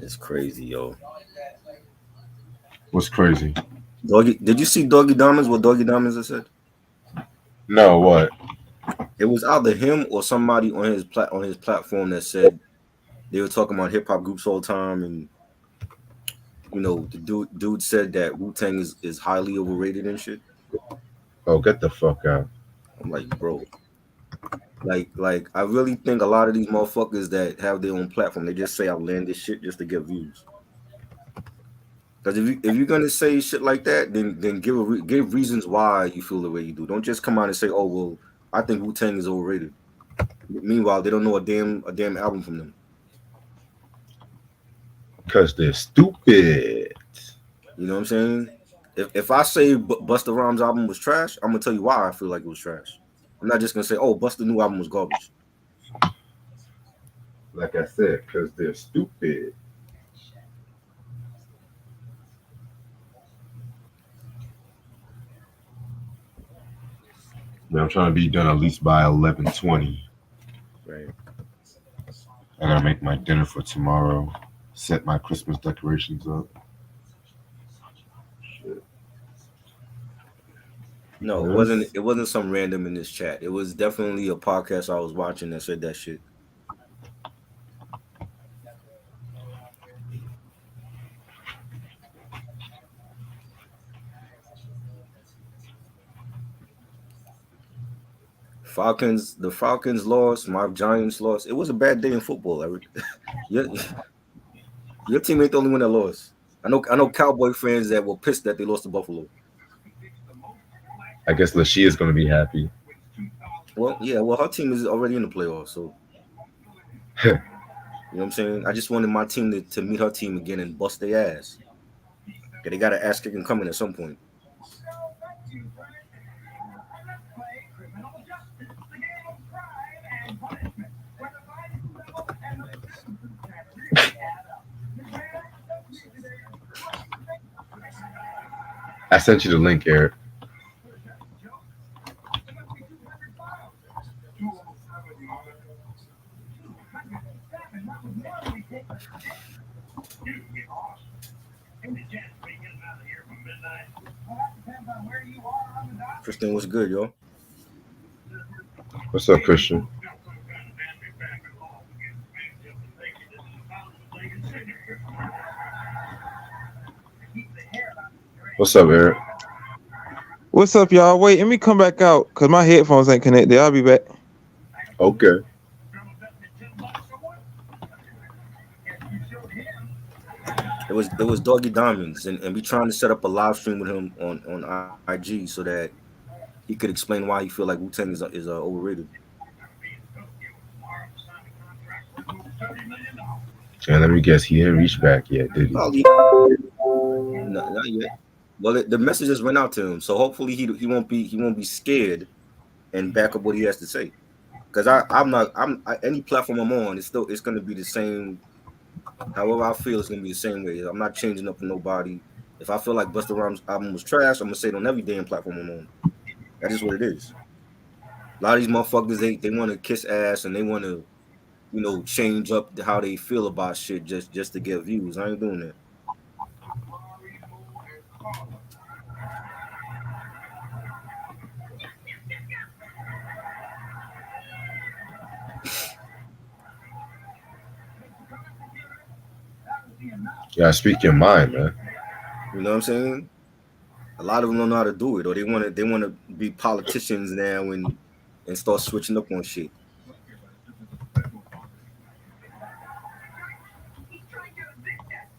It's crazy, yo. What's crazy? Doggy, did you see Doggy Diamonds? What Doggy Diamonds I said? No, what? It was either him or somebody on his platform that said they were talking about hip hop groups all the time, and the dude said that Wu Tang is highly overrated and shit. Oh, get the fuck out. I'm like, bro, like I really think a lot of these motherfuckers that have their own platform, they just say outlandish shit just to get views. Because if you're gonna say shit like that, then give reasons why you feel the way you do. Don't just come out and say, oh well, I think Wu Tang is overrated. Meanwhile, they don't know a damn album from them. Because they're stupid. You know what I'm saying? If I say Busta Rhymes album was trash, I'm gonna tell you why I feel like it was trash. I'm not just gonna say, oh, Busta new album was garbage. Like I said, because they're stupid. Man, I'm trying to be done at least by 11:20. Right. I gotta make my dinner for tomorrow. Set my Christmas decorations up. Shit. No, it Yes. wasn't. It wasn't some random in this chat. It was definitely a podcast I was watching that said that shit. The Falcons lost. My Giants lost. It was a bad day in football. Your, your team ain't the only one that lost. I know Cowboy fans that were pissed that they lost to Buffalo. I guess Lashia is gonna be happy. Well, yeah, well, her team is already in the playoffs, so you know what I'm saying. I just wanted my team to meet her team again and bust their ass. 'Cause they got an ass kicking coming at some point. I sent you the link, Eric. Christian, what's good, yo? What's up, Christian? What's up, Eric? What's up, y'all? Wait, let me come back out because my headphones ain't connected. I'll be back. Okay. It was Doggy Diamonds, and we trying to set up a live stream with him on IG so that he could explain why he feel like Wu Tang is overrated. And let me guess, he didn't reach back yet, did he? Probably not yet. Well, the messages went out to him, so hopefully he won't be scared and back up what he has to say. Because any platform I'm on, it's gonna be the same. However I feel, it's gonna be the same way. I'm not changing up for nobody. If I feel like Busta Rhymes album was trash, I'm gonna say it on every damn platform I'm on. That is what it is. A lot of these motherfuckers, they want to kiss ass and they want to, change up how they feel about shit just to get views. I ain't doing that. You gotta speak your mind, man. You know what I'm saying? A lot of them don't know how to do it, or they want to be politicians now and start switching up on shit.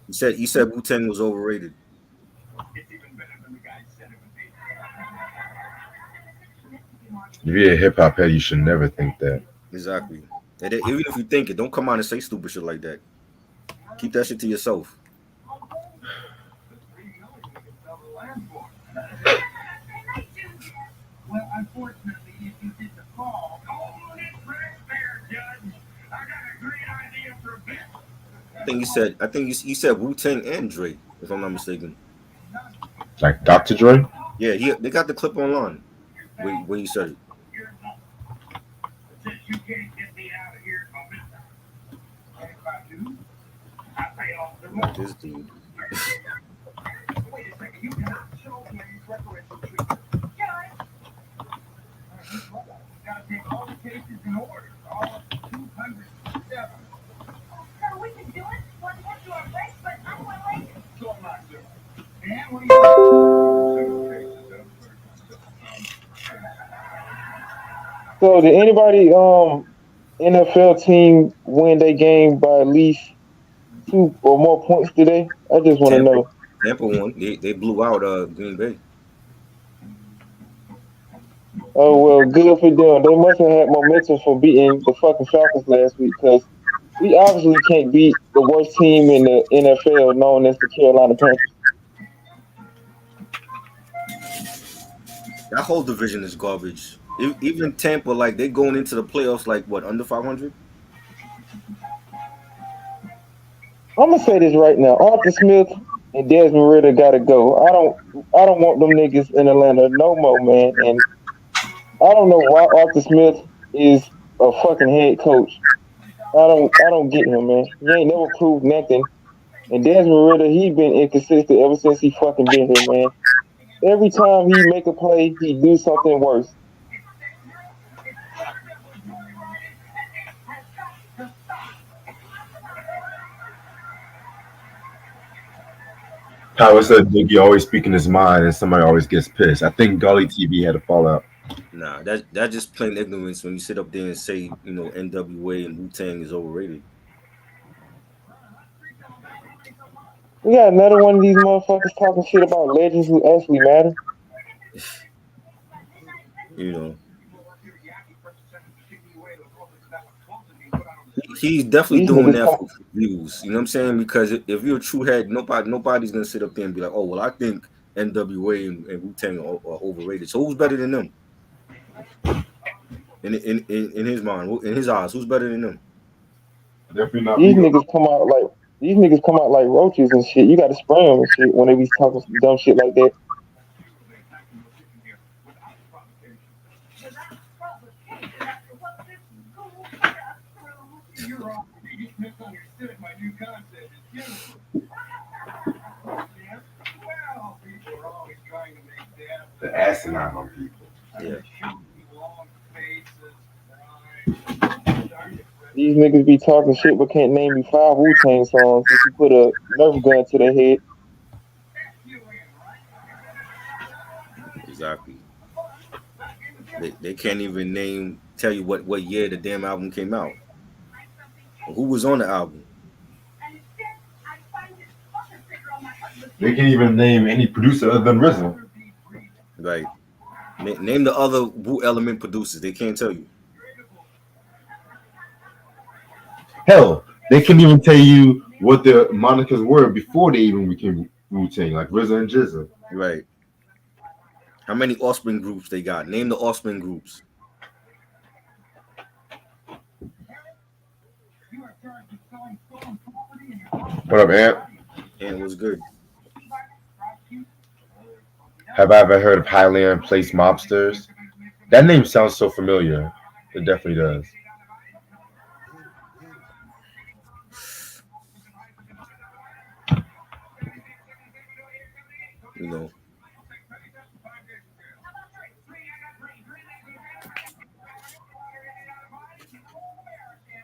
He said Wu Tang was overrated. If you're a hip hop head, you should never think that. Exactly. And even if you think it, don't come out and say stupid shit like that. Keep that shit to yourself. I think he said Wu Tang and Drake, if I'm not mistaken. Like Dr. Dre? Yeah, they got the clip online where he said it. Not this dude. So did anybody NFL team win their game by at least 2 or more points today? I just want to Tampa, know. Tampa won. They blew out Green Bay. Oh well, good for them. They must have had momentum for beating the fucking Falcons last week because we obviously can't beat the worst team in the NFL, known as the Carolina Panthers. That whole division is garbage. Even Tampa, like they going into the playoffs, like what, under 500? I'm gonna say this right now: Arthur Smith and Desmond Ritter gotta go. I don't want them niggas in Atlanta no more, man. And I don't know why Arthur Smith is a fucking head coach. I don't get him, man. He ain't never proved nothing. And Desmond Ritter, he been inconsistent ever since he fucking been here, man. Every time he make a play, he do something worse. Howard said Biggie always speaking his mind and somebody always gets pissed. I think Gully TV had a fallout. Nah, that's just plain ignorance when you sit up there and say, NWA and Wu-Tang is overrated. We got another one of these motherfuckers talking shit about legends who actually matter. He's definitely These doing niggas that come. for views. You know what I'm saying? Because if you're a true head, nobody's gonna sit up there and be like, "Oh, well, I think NWA and Wu-Tang are overrated." So who's better than them? In his mind, in his eyes, who's better than them? Definitely not These me. niggas come out like these niggas come out like roaches and shit. You got to spray them and shit when they be talking dumb shit like that. The asinine on people. Yeah. These niggas be talking shit but can't name me 5 Wu-Tang songs since you put a Nerf gun to their head. Exactly. They can't even tell you what year the damn album came out. Or who was on the album? They can't even name any producer other than RZA. Right. Name the other Wu Element producers. They can't tell you. Hell, they couldn't even tell you what their monikers were before they even became Wu-Tang, like RZA and Jizza. Right. How many offspring groups they got? Name the offspring groups. What up, Ant? And it was good. Have I ever heard of Highland Place Mobsters? That name sounds so familiar. It definitely does.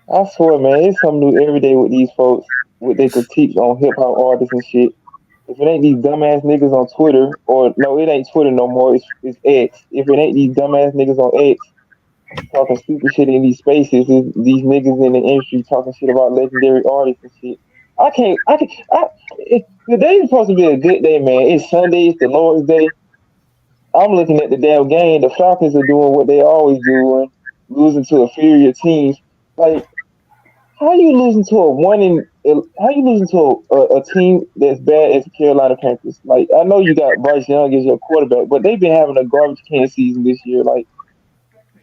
I swear, man, it's something new every day with these folks with their critiques on hip hop artists and shit. If it ain't these dumbass niggas on Twitter, or no, it ain't Twitter no more. It's X. If it ain't these dumbass niggas on X talking stupid shit in these spaces, it's these niggas in the industry talking shit about legendary artists and shit. Today's supposed to be a good day, man. It's Sunday. It's the Lord's Day. I'm looking at the damn game. The Falcons are doing what they always do, losing to inferior teams. Like, how you losing to a team that's bad as the Carolina Panthers? Like, I know you got Bryce Young as your quarterback, but they've been having a garbage can season this year. Like,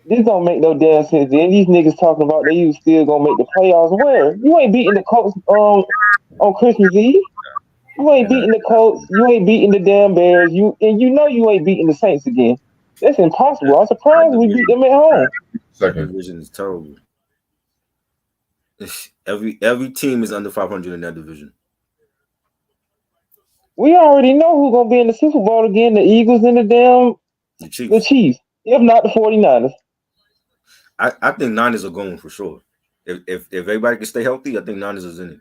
this don't make no damn sense. Then these niggas talking about they still gonna make the playoffs. Where? You ain't beating the Colts on Christmas Eve. You ain't beating the Colts. You ain't beating the damn Bears. You know you ain't beating the Saints again. That's impossible. I'm surprised we beat them at home. That Second. division is terrible. Every team is under 500 in that division. We already know who's gonna be in the Super Bowl again: the Eagles and The the Chiefs. Chiefs. If not the 49ers. I think Niners are going for sure. If everybody can stay healthy, I think Niners is in it.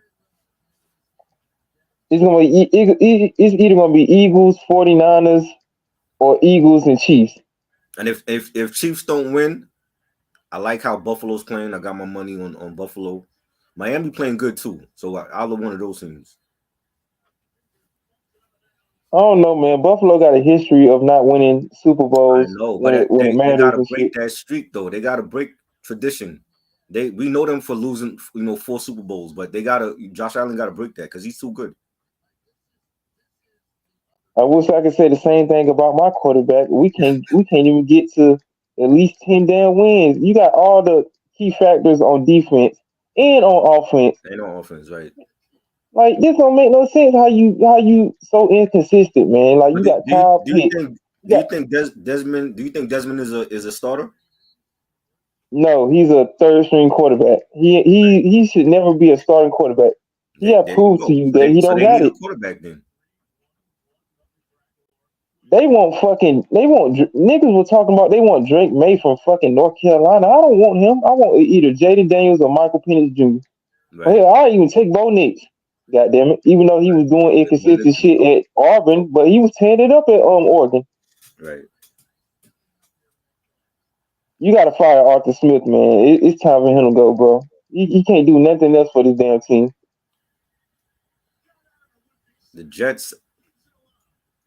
It's gonna be it's either gonna be Eagles, 49ers, or Eagles and Chiefs. And if Chiefs don't win, I like how Buffalo's playing. I got my money on Buffalo. Miami playing good too, so I'll love one of those teams. I don't know, man. Buffalo got a history of not winning Super I Bowls know, when but it they matters gotta and break shit. that streak though. They gotta break tradition. We know them for losing, 4 Super Bowls, but Josh Allen gotta break that because he's too good. I wish I could say the same thing about my quarterback. We can't even get to at least 10 damn wins. You got all the key factors on defense and on offense. Ain't no offense, right? Like this don't make no sense how you so inconsistent, man. Like But you got Kyle do you Pitts. think You got Desmond? Do you think Desmond is a starter? no, he's a third string quarterback. He should never be a starting quarterback. He had There you proved to go. you that he So don't they got need a it. quarterback then. They want niggas were talking about they want Drake May from fucking North Carolina. I don't want him. I want either Jaden Daniels or Michael Penix Jr. Right. Hell, I even take Bo Nix. God damn it. Even though he was doing But inconsistent listen, shit at Auburn, but he was tearing it up at Oregon. right. You gotta fire Arthur Smith, man. It's time for him to go, bro. He can't do nothing else for this damn team. The Jets.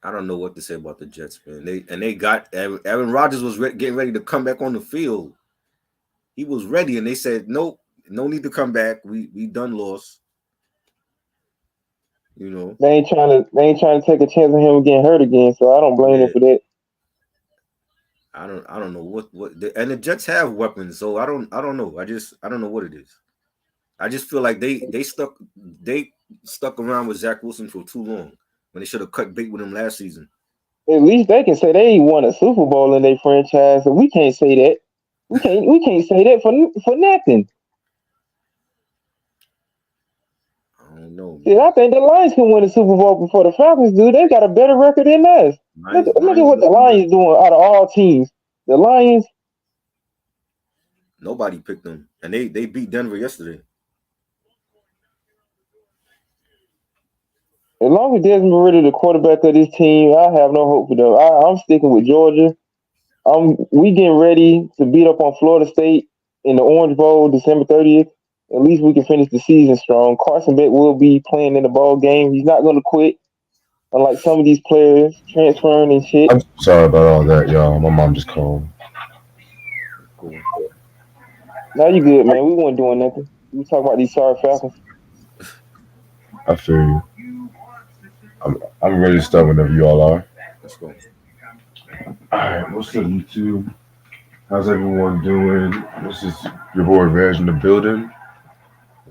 I don't know what to say about the Jets, man. They got Aaron Rodgers was getting ready to come back on the field. He was ready, and they said, "Nope, no need to come back. We done lost." You know. They ain't trying to take a chance on him getting hurt again, so I don't blame them Yeah. for that. I don't know what and the Jets have weapons, so I don't know. I don't know what it is. I just feel like they stuck around with Zach Wilson for too long when they should have cut bait with him last season. At least they can say they won a Super Bowl in their franchise, and we can't say that. We can't say that for nothing. I don't know. Shit, I think the Lions can win a Super Bowl before the Falcons do. They got a better record than us. Look at what the Lions doing out of all teams. The Lions. Nobody picked them, and they beat Denver yesterday. As long as Desmond Ridder, the quarterback of this team, I have no hope for them. I'm sticking with Georgia. We getting ready to beat up on Florida State in the Orange Bowl December 30th. At least we can finish the season strong. Carson Beck will be playing in the bowl game. He's not going to quit, unlike some of these players transferring and shit. I'm sorry about all that, y'all. My mom just called. Cool. Now you good, man. We weren't doing nothing. We talk about these sorry Falcons. I feel you. I'm ready to start whenever you all are. Let's go. Alright, what's up, YouTube? How's everyone doing? This is your boy Reg in the building.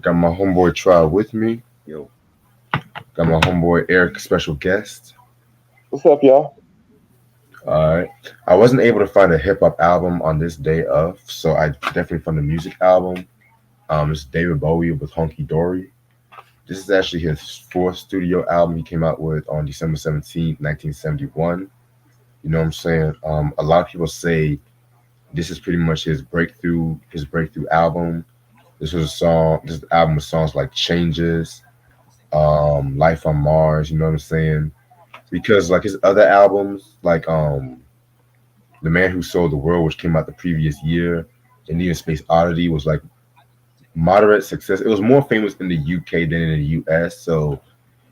Got my homeboy Trial with me. Yo. Got my homeboy Eric, special guest. What's up, y'all? Alright. I wasn't able to find a hip hop album on this day of, so I definitely found a music album. It's David Bowie with Honky Dory. This is actually his 4th studio album he came out with on December 17th, 1971. You know what I'm saying? A lot of people say this is pretty much his breakthrough album. This album with songs like Changes, Life on Mars, you know what I'm saying? Because like his other albums, like The Man Who Sold the World, which came out the previous year, and even Space Oddity was like moderate success. It was more famous in the UK than in the US. So,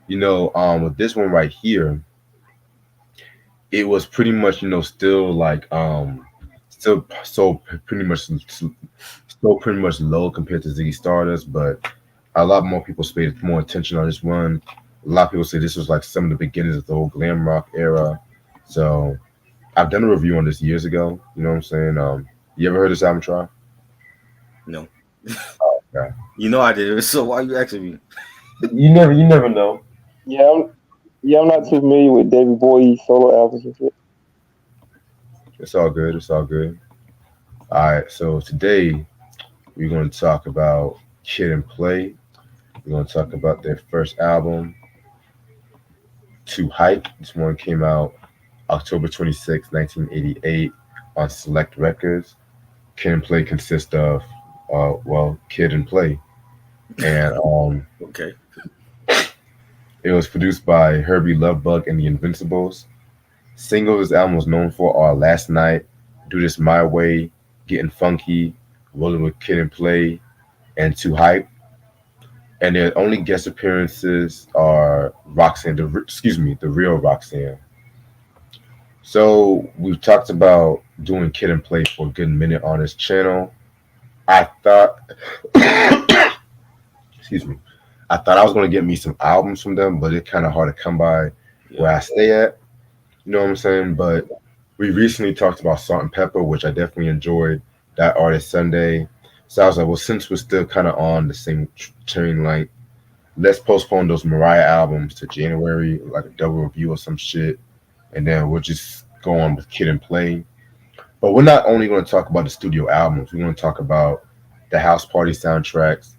with this one right here, it was pretty much, still like still so pretty much low compared to Ziggy Stardust, but a lot more people paid more attention on this one. A lot of people say this was like some of the beginnings of the whole glam rock era. So I've done a review on this years ago. You know what I'm saying? You ever heard this album, Try? No. Okay. You know I did. So why are you asking me? You never know. Yeah, I'm not too familiar with David Bowie's solo albums and shit. It's all good. It's all good. All right. So today we're going to talk about Kid and Play. We're going to talk about their first album, Too Hype. This one came out October 26, 1988 on Select Records. Kid and Play consists of, Kid and Play. And Okay. it was produced by Herbie Lovebug and the Invincibles. Singles this album was known for are Last Night, Do This My Way, Getting Funky, Rolling with Kid and Play, and Too Hype. And their only guest appearances are Roxanne, the real Roxanne. So we've talked about doing Kid and Play for a good minute on this channel. I thought, excuse me, I thought I was gonna get me some albums from them, but it's kind of hard to come by where I stay at. You know what I'm saying? But we recently talked about Salt and Pepper, which I definitely enjoyed. That artist Sunday. So I was like, well, since we're still kind of on the same train, like, let's postpone those Mariah albums to January, like a double review or some shit, and then we'll just go on with Kid and Play. But we're not only going to talk about the studio albums. We're going to talk about the house party soundtracks,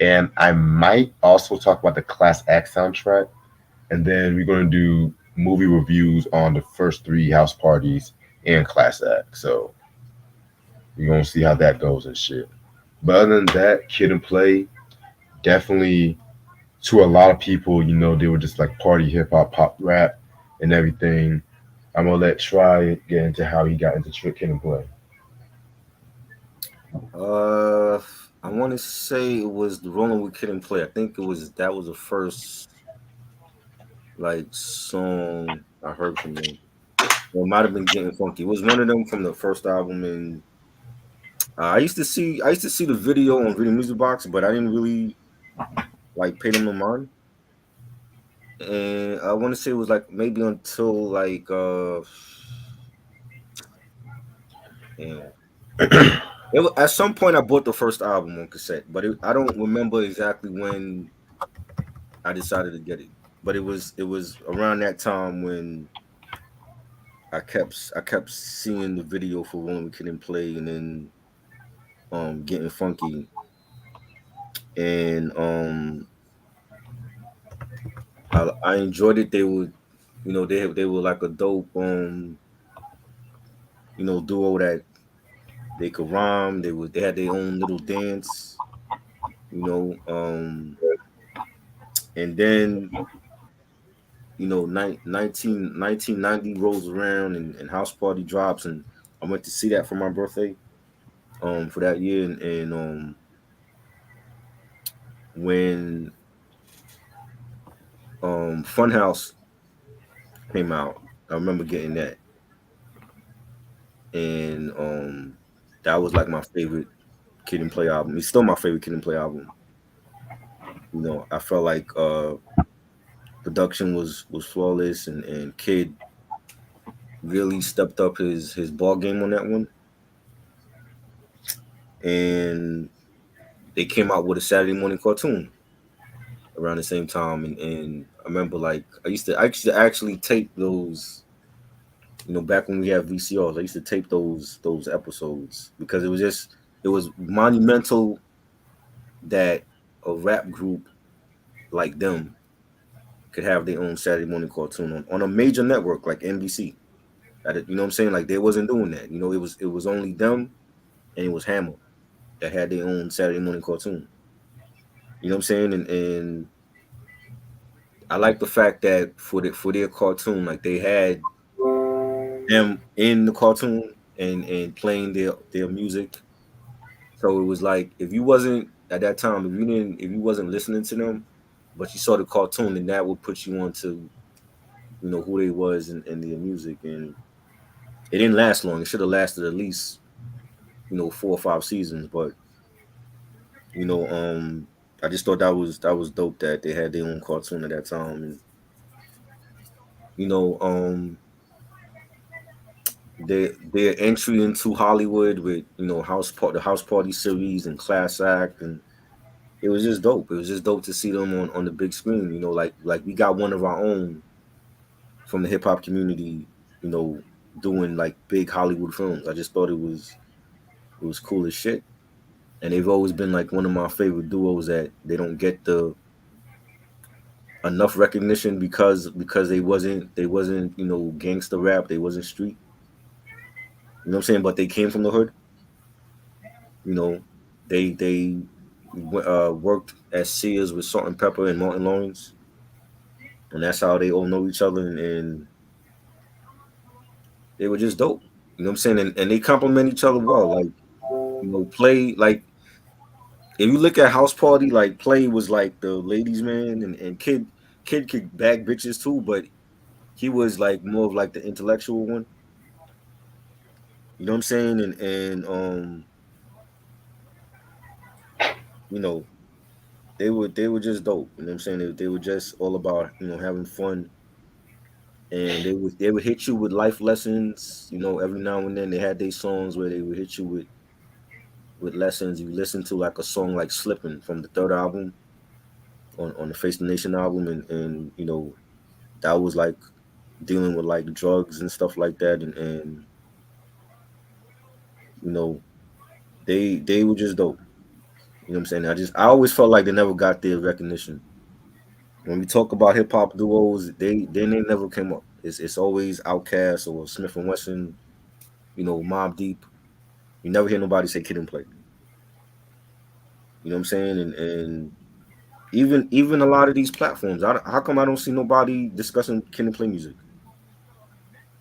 and I might also talk about the Class Act soundtrack, and then we're going to do movie reviews on the first three house parties and Class Act. So we're going to see how that goes and shit. But other than that, Kid and Play, definitely to a lot of people, you know, they were just like party hip hop, pop rap, and everything. I'm gonna let Try get into how he got into Kid and Play. I want to say it was the Rolling with Kid and Play. I think that was the first like song I heard from them. Well, it might have been Getting Funky. It was one of them from the first album, and I used to see the video on Video Music Box, but I didn't really like pay them no mind. And I want to say it was like maybe until like at some point I bought the first album on cassette, but I don't remember exactly when I decided to get it. But it was around that time when I kept seeing the video for Rolling with Kid and Play, and then Getting Funky, and I enjoyed it. They would, you know, they were like a dope duo that they could rhyme. They had their own little dance, you know, and then 1990 rolls around, and House Party drops, and I went to see that for my birthday for that year, and when Funhouse came out, I remember getting that, and that was like my favorite Kid and Play album. It's still my favorite Kid and Play album. You know, I felt like production was flawless, and Kid really stepped up his ball game on that one. And they came out with a Saturday morning cartoon around the same time, and I remember like I used to actually tape those. You know, back when we had VCRs, I used to tape those episodes because it was monumental that a rap group like them could have their own Saturday morning cartoon on a major network like NBC. You know what I'm saying? Like they wasn't doing that. You know, it was only them and it was Hammer that had their own Saturday morning cartoon. You know what I'm saying? And I like the fact that for their cartoon, like they had them in the cartoon and playing their music. So it was like if you wasn't at that time, if you wasn't listening to them, but you saw the cartoon, then that would put you on to, you know, who they was and their music. And it didn't last long. It should have lasted at least, you know, 4 or 5 seasons. But, you know, I just thought that was dope that they had their own cartoon at that time. And, you know, their entry into Hollywood with, you know, the House Party series and Class Act, and it was just dope. It was just dope to see them on the big screen. You know, like we got one of our own from the hip hop community, you know, doing like big Hollywood films. I just thought it was cool as shit. And they've always been like one of my favorite duos that they don't get the enough recognition because they wasn't gangster rap, they wasn't street. You know what I'm saying? But they came from the hood. You know, they worked at Sears with Salt and Pepper and Martin Lawrence, and that's how they all know each other, and they were just dope. You know what I'm saying? And they complement each other well. Like, Play, like, if you look at House Party, like Play was like the ladies' man, and Kid could bag bitches too, but he was like more of like the intellectual one. You know what I'm saying? And you know, they were just dope. You know what I'm saying? They were just all about having fun, and they would hit you with life lessons. Every now and then they had their songs where they would hit you with lessons. You listen to like a song like "Slippin'" from the third album on the Face the Nation album, and that was like dealing with like drugs and stuff like that, and you know they were just dope. You know what I'm saying? I always felt like they never got their recognition. When we talk about hip hop duos, they never came up. It's always Outkast or Smith and Wesson, Mobb Deep. You never hear nobody say Kid and Play. You know what I'm saying? And even a lot of these platforms, how come I don't see nobody discussing Kid and Play music?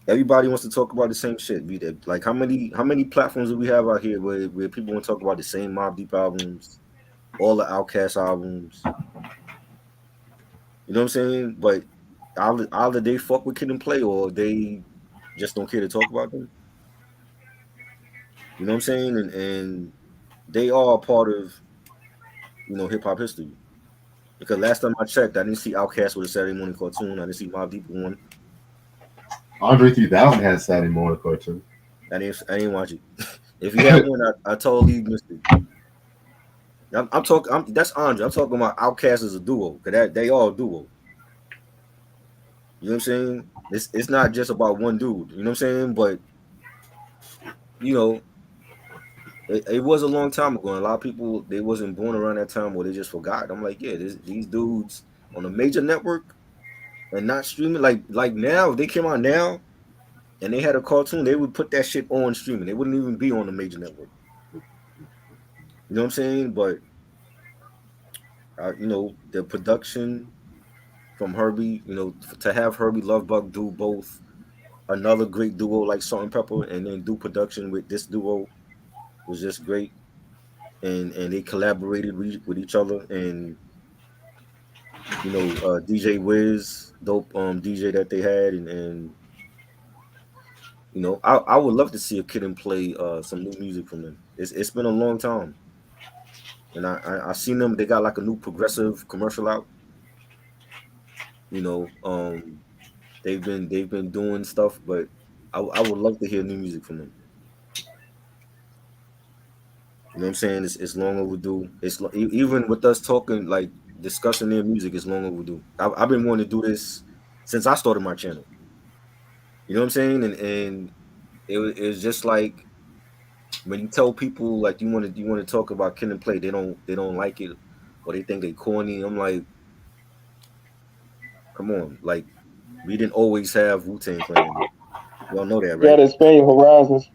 Everybody wants to talk about the same shit. Like how many platforms do we have out here where people want to talk about the same Mobb Deep albums, all the Outkast albums? You know what I'm saying? But either they fuck with Kid and Play or they just don't care to talk about them. You know what I'm saying? And they are a part of hip hop history. Because last time I checked, I didn't see Outkast with a Saturday morning cartoon. I didn't see Mobb Deep with one. Andre 3000 has Saturday morning cartoon. I didn't watch it. If you had one, I totally missed it. I'm talking. That's Andre. I'm talking about Outkast as a duo, because they are a duo. You know what I'm saying? It's not just about one dude. You know what I'm saying? But it was a long time ago, and a lot of people they wasn't born around that time, or they just forgot. I'm like, yeah, these dudes on a major network and not streaming like now. If they came out now and they had a cartoon, they would put that shit on streaming. They wouldn't even be on the major network. You know what I'm saying? But the production from Herbie, to have Herbie Love Bug do both another great duo like Salt and Pepper, and then do production with this duo was just great. And they collaborated with each other, and DJ Wiz, dope DJ that they had, and I would love to see a Kid and Play some new music from them. It's been a long time, and I seen them. They got like a new progressive commercial out. They've been doing stuff, but I would love to hear new music from them. You know what I'm saying? It's long overdue. Even with us talking, like discussing their music, is long overdue. I've been wanting to do this since I started my channel. You know what I'm saying? And it's just like when you tell people like you want to talk about Kid and Play, they don't like it, or they think they corny. I'm like, come on, like we didn't always have Wu-Tang Clan. Y'all know that, right? You gotta expand your horizons.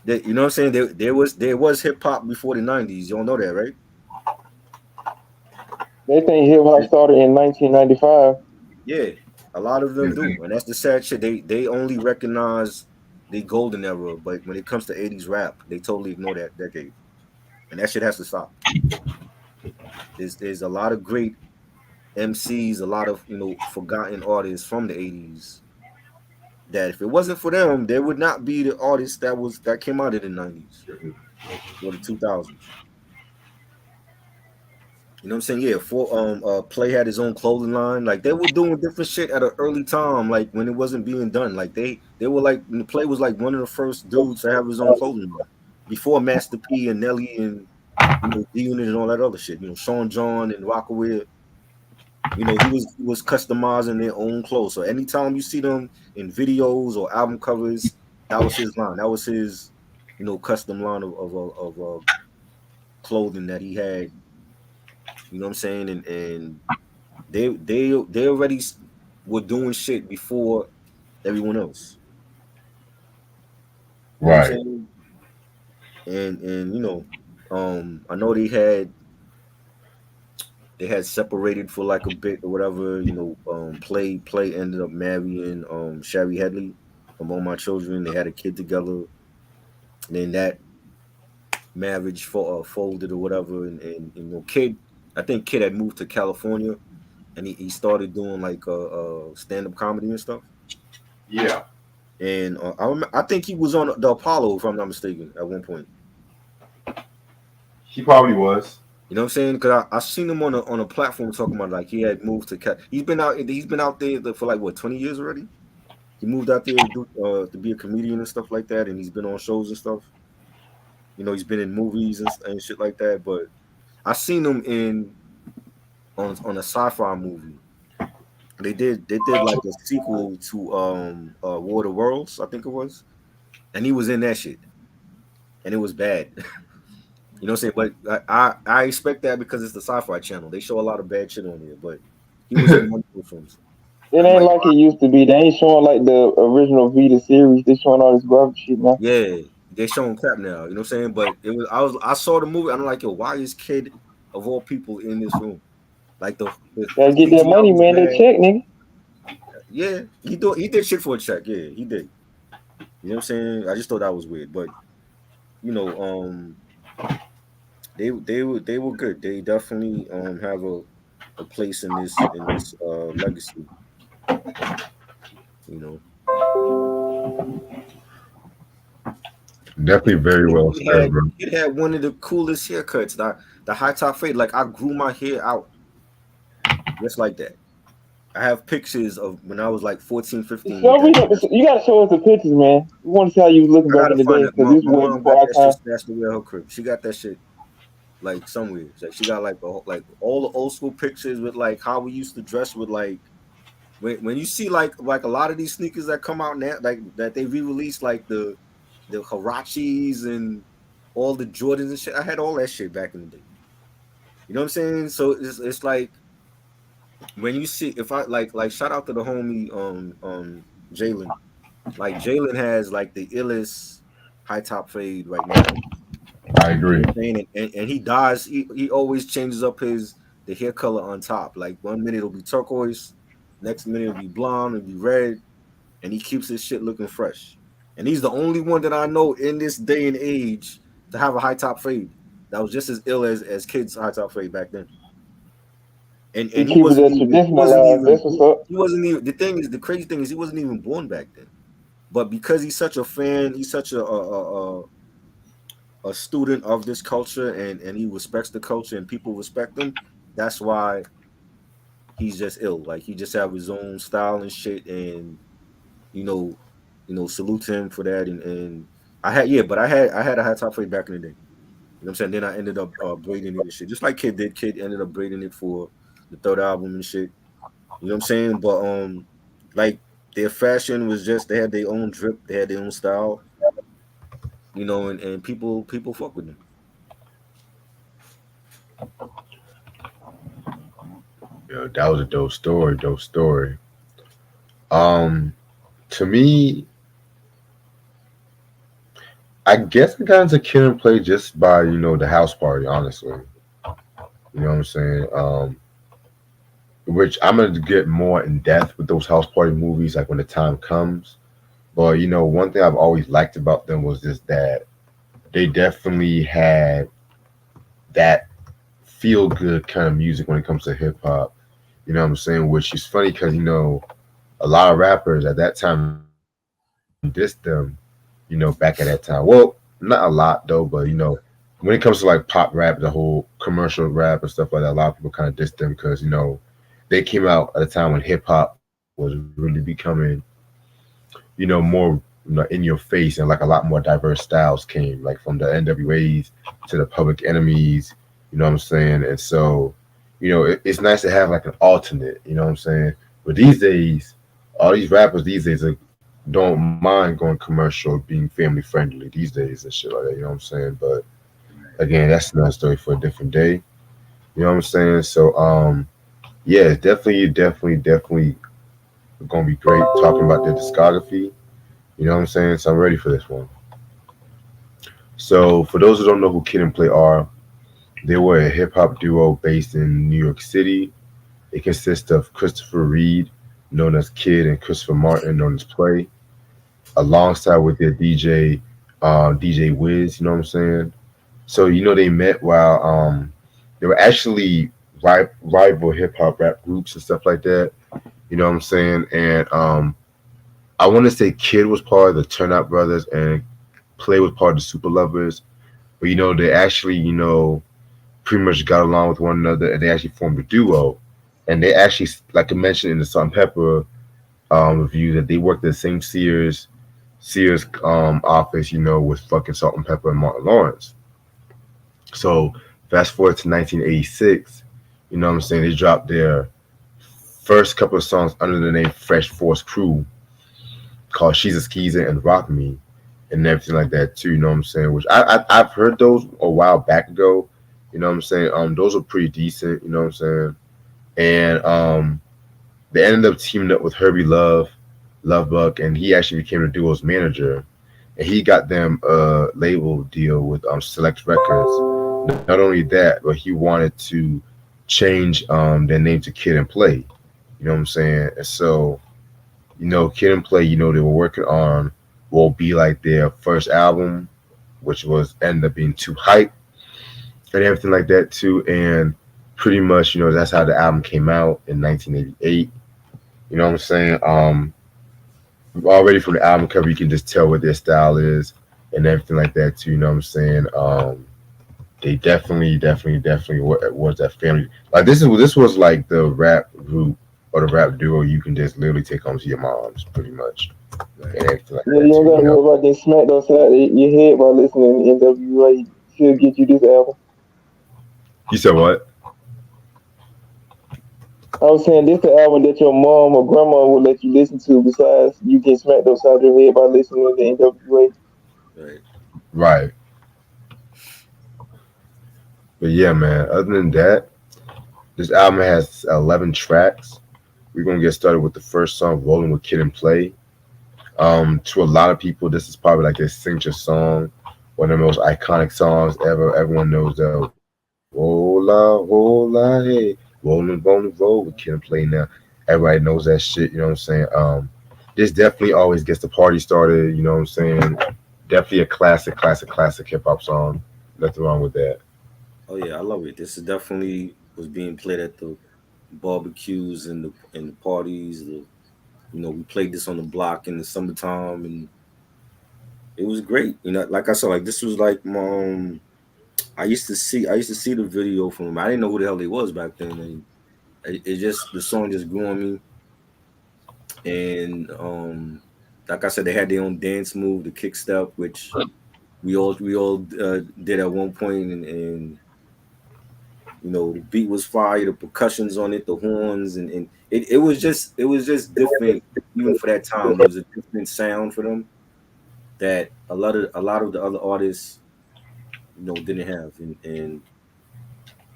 You know what I'm saying? There was hip hop before the 90s. Y'all know that, right? They think hip hop started in 1995. Yeah, a lot of them do, and that's the sad shit. They only recognize the golden era, but when it comes to 80s rap, they totally ignore that decade, and that shit has to stop. There's a lot of great MCs, a lot of forgotten artists from the 80s. That if it wasn't for them, there would not be the artists that came out in the 90s or the 2000s. You know what I'm saying? Yeah, Play had his own clothing line. Like they were doing different shit at an early time, like when it wasn't being done. Like they were like Play was like one of the first dudes to have his own clothing line before Master P and Nelly and D-Unit and all that other shit. Sean John and Rockaway. You know, he was customizing their own clothes. So anytime you see them in videos or album covers, that was his line. That was his, custom line of clothing that he had. You know what I'm saying? And they already were doing shit before everyone else. You know what I'm Right. saying? And I know they had separated for like a bit or whatever. Play ended up marrying Sherry Headley from All My Children. They had a kid together. And then that marriage folded or whatever. And Kid, I think Kid had moved to California, and he started doing like stand up comedy and stuff. Yeah. And I think he was on the Apollo, if I'm not mistaken, at one point. He probably was. You know what I'm saying? Because I seen him on a platform talking about like he had moved to He's been out there for like what 20 years already. He moved out there to be a comedian and stuff like that, and he's been on shows and stuff. He's been in movies and shit like that. But I seen him on a sci-fi movie. They did like a sequel to War of the Worlds, I think it was, and he was in that shit, and it was bad. You know what I'm saying? But I expect that because it's the Sci-Fi Channel. They show a lot of bad shit on here, but he was in multiple films. It I'm ain't like, like it used to be. They ain't showing like the original Vita series. They showing all this garbage shit now. yeah, they showing crap now. You know what I'm saying? But I saw the movie. I'm like, yo, why is Kid of all people in this room? Like the Gotta get that CGI money, was man. That bad. check, nigga. Yeah, he did shit for a check. Yeah, he did. You know what I'm saying? I just thought that was weird, but you know, they were good. They definitely have a place in this legacy. You know, Definitely very well he said, had bro. he had one of the coolest haircuts. The high top fade. Like I grew my hair out just like that. I have pictures of when I was like 14, 15 with Show me that. you gotta show us the pictures, man. We want to see how you was looking I back in gotta the find day it. because My this was way mom got before our that shit time. stashed away at her crib. She got that shit like somewhere. Like she got like like all the old school pictures with like how we used to dress with like when you see like a lot of these sneakers that come out now like that they re-released like the Harachis and all the Jordans and shit. I had all that shit back in the day. You know what I'm saying? So it's like when you see if I like shout out to the homie Jalen. Like Jalen has like the illest high top fade right now. I You know agree. what I'm saying? And he does he always changes up the hair color on top. Like 1 minute it'll be turquoise, next minute it'll be blonde, it'll be red, and he keeps his shit looking fresh. And he's the only one that I know in this day and age to have a high top fade that was just as ill as kids high top fade back then. He And he keeping wasn't that even tradition alive. That's what's up. he wasn't even the crazy thing is he wasn't even born back then. But because he's such a fan, he's such a student of this culture and he respects the culture and people respect him. That's why he's just ill. Like he just have his own style and shit, and you know, salute to him for that. And but I had a high top fade back in the day. You know what I'm saying? Then I ended up braiding it and shit, just like Kid did. Kid ended up braiding it for the third album and shit. You know what I'm saying? But like their fashion was just they had their own drip, they had their own style. And people fuck with them. Yeah, that was a dope story. Dope story. Um, to me, I guess I got into Kid and Play just by the house party. Honestly, you know what I'm saying. Which I'm gonna get more in depth with those house party movies, like when the time comes. But one thing I've always liked about them was just that they definitely had that feel good kind of music when it comes to hip hop. You know what I'm saying? Which is funny because a lot of rappers at that time dissed them. Back at that time. Well, not a lot though, but when it comes to like pop rap, the whole commercial rap and stuff like that, a lot of people kind of dissed them because they came out at a time when hip hop was really becoming more in your face, and like a lot more diverse styles came, like from the NWAs to the Public Enemies. You know what I'm saying? And so, it's nice to have like an alternate. You know what I'm saying? But these days, all these rappers these days don't mind going commercial, being family friendly these days and shit like that. You know what I'm saying? But again, that's another story for a different day. You know what I'm saying? So yeah, it's definitely gonna be great talking about their discography. You know what I'm saying? So I'm ready for this one. So for those who don't know who Kid and Play are, they were a hip hop duo based in New York City. It consists of Christopher Reed, known as Kid, and Christopher Martin, known as Play, alongside with their DJ Wiz. You know what I'm saying? So they met while they were actually rival hip hop rap groups and stuff like that. You know what I'm saying? And I want to say Kid was part of the Turnout Brothers and Play was part of the Super Lovers. But they actually pretty much got along with one another, and they actually formed a duo. And they actually, like I mentioned in the Salt and Pepper review, that they worked at the same Sears office, with fucking Salt and Pepper and Martin Lawrence. So fast forward to 1986, you know what I'm saying? They dropped their first couple of songs under the name Fresh Force Crew, called She's a Skeezer and Rock Me, and everything like that too. You know what I'm saying? Which I've heard those a while back ago. You know what I'm saying? Those are pretty decent. You know what I'm saying? And they ended up teaming up with Herbie Lovebuck, and he actually became the duo's manager. And he got them a label deal with Select Records. Not only that, but he wanted to change their name to Kid and Play. You know what I'm saying? And so, Kid and Play, they were working on what will be like their first album, which was ended up being Too Hype and everything like that too. And pretty much, that's how the album came out in 1988. You know what I'm saying? Already from the album cover, you can just tell what their style is and everything like that too. You know what I'm saying? They definitely was that family. Like this was like the rap group or the rap duo you can just literally take home to your moms, pretty much. And everything like Yeah, that you don't too, gotta worry about that smack those side of your head by listening to NWA. She'll get you this album. You said what? I was saying this the album that your mom or grandma would let you listen to. Besides, you get smacked upside your head by listening to NWA. Right. Right. But yeah, man. Other than that, this album has 11 tracks. We're gonna get started with the first song, "Rolling with Kid and Play." To a lot of people, this is probably like their signature song, one of the most iconic songs ever. Everyone knows that. Hola, hey, rolling on the road with Kid and Play. Now, everybody knows that shit. You know what I'm saying? This definitely always gets the party started. You know what I'm saying? Definitely a classic hip hop song. Nothing wrong with that. Oh yeah, I love it. This is definitely was being played at the barbecues and the parties. We played this on the block in the summertime, and it was great. Like I said, like this was like I used to see the video from him. I didn't know who the hell he was back then, and it just the song just grew on me. And like I said, they had their own dance move, the kick step, which we all did at one point, and the beat was fire, the percussions on it, the horns, and it was just different. Even for that time, it was a different sound for them that a lot of the other artists didn't have, and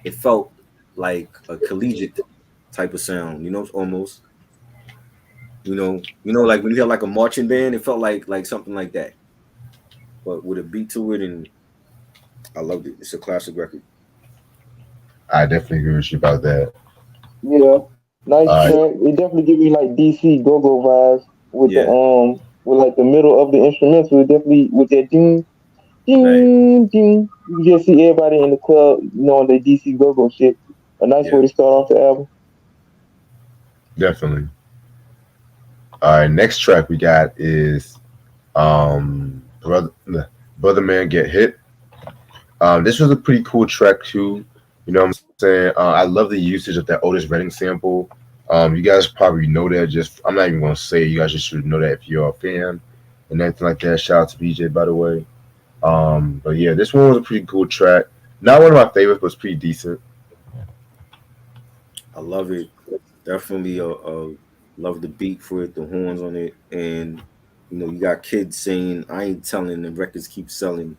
it felt like a collegiate type of sound, almost. Like when you have like a marching band, it felt like something like that, but with a beat to it, and I loved it. It's a classic record. I definitely agree with you about that. Yeah, nice track. It definitely give me like DC go-go vibes with the with like the middle of the instrumental. It definitely with that ding, ding, ding. You just see everybody in the club, the DC go-go shit. A nice way to start off the album. Definitely. All right, next track we got is Brother Man Get Hit. This was a pretty cool track too. You know what I'm saying? I love the usage of that Otis Redding sample. You guys probably know that. I'm not even gonna say it. You guys just should know that if you're a fan and anything like that. Shout out to BJ, by the way. But yeah, this one was a pretty cool track. Not one of my favorites, but it's pretty decent. I love it. Definitely love the beat for it, the horns on it, and you got kids saying, "I ain't telling," the records keep selling,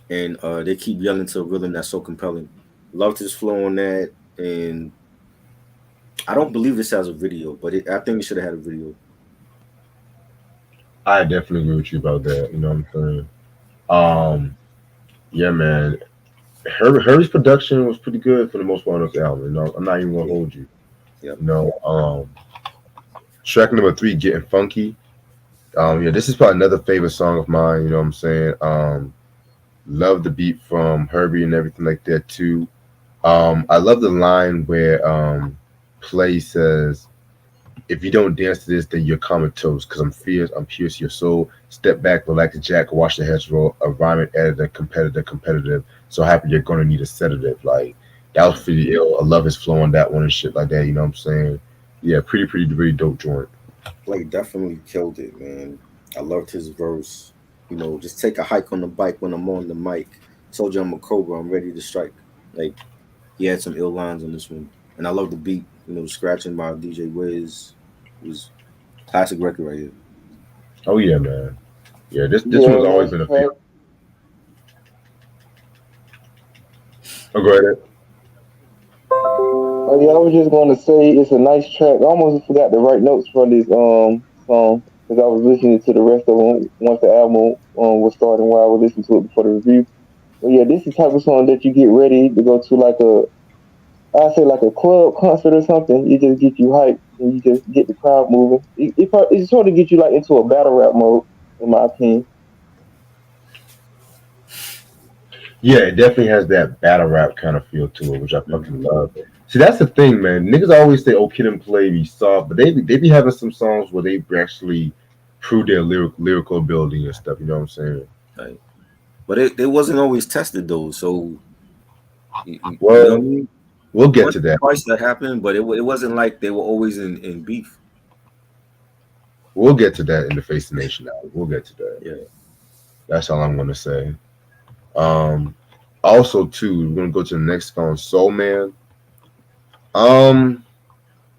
and they keep yelling to a rhythm that's so compelling. Loved his flow on that, and I don't believe this has a video, but I think it should have had a video. I definitely agree with you about that. You know what I'm saying? Um, yeah, man. Herbie's production was pretty good for the most part on this album. You know, I'm not even gonna hold you. Yep. You know, track number 3, Getting Funky. Yeah, this is probably another favorite song of mine. You know what I'm saying? Love the beat from Herbie and everything like that too. I love the line where Play says, "If you don't dance to this, then you're comatose. Because I'm fierce, I'm pierce your soul. Step back, relax, Jack, watch the heads roll. Environment editor, competitive. So happy you're gonna need a sedative." Like that was pretty ill. I love his flow on that one and shit like that. You know what I'm saying? Yeah, pretty dope joint. Blake definitely killed it, man. I loved his verse. Just take a hike on the bike when I'm on the mic. Told you I'm a cobra, I'm ready to strike. Like he had some ill lines on this one, and I love the beat. The scratching by DJ Wiz was classic record right here. Oh yeah, man. Yeah, this Yeah, one's always been a that's favorite. Oh, go ahead. Yeah, I was just going to say it's a nice track. I almost forgot to write notes for this song because I was listening to the rest of them once the album was starting while I was listening to it before the review. But yeah, this is the type of song that you get ready to go to like I say like a club concert or something. It just get you hyped and you just get the crowd moving. It sort of gets you like into a battle rap mode, in my opinion. Yeah, it definitely has that battle rap kind of feel to it, which I fucking love. See, that's the thing, man. Niggas always say, "Oh, Kid and Play be soft," but they be having some songs where they actually prove their lyrical ability and stuff. You know what I'm saying? Right. But it wasn't always tested though. So you Well, know what I mean? we'll get Once to or that. twice that happened, but it wasn't like they were always in beef. We'll get to that in the Face the Nation album. We'll get to that. Yeah. That's all I'm gonna say. Um, Also, too, we're gonna go to the next song, Soul Man.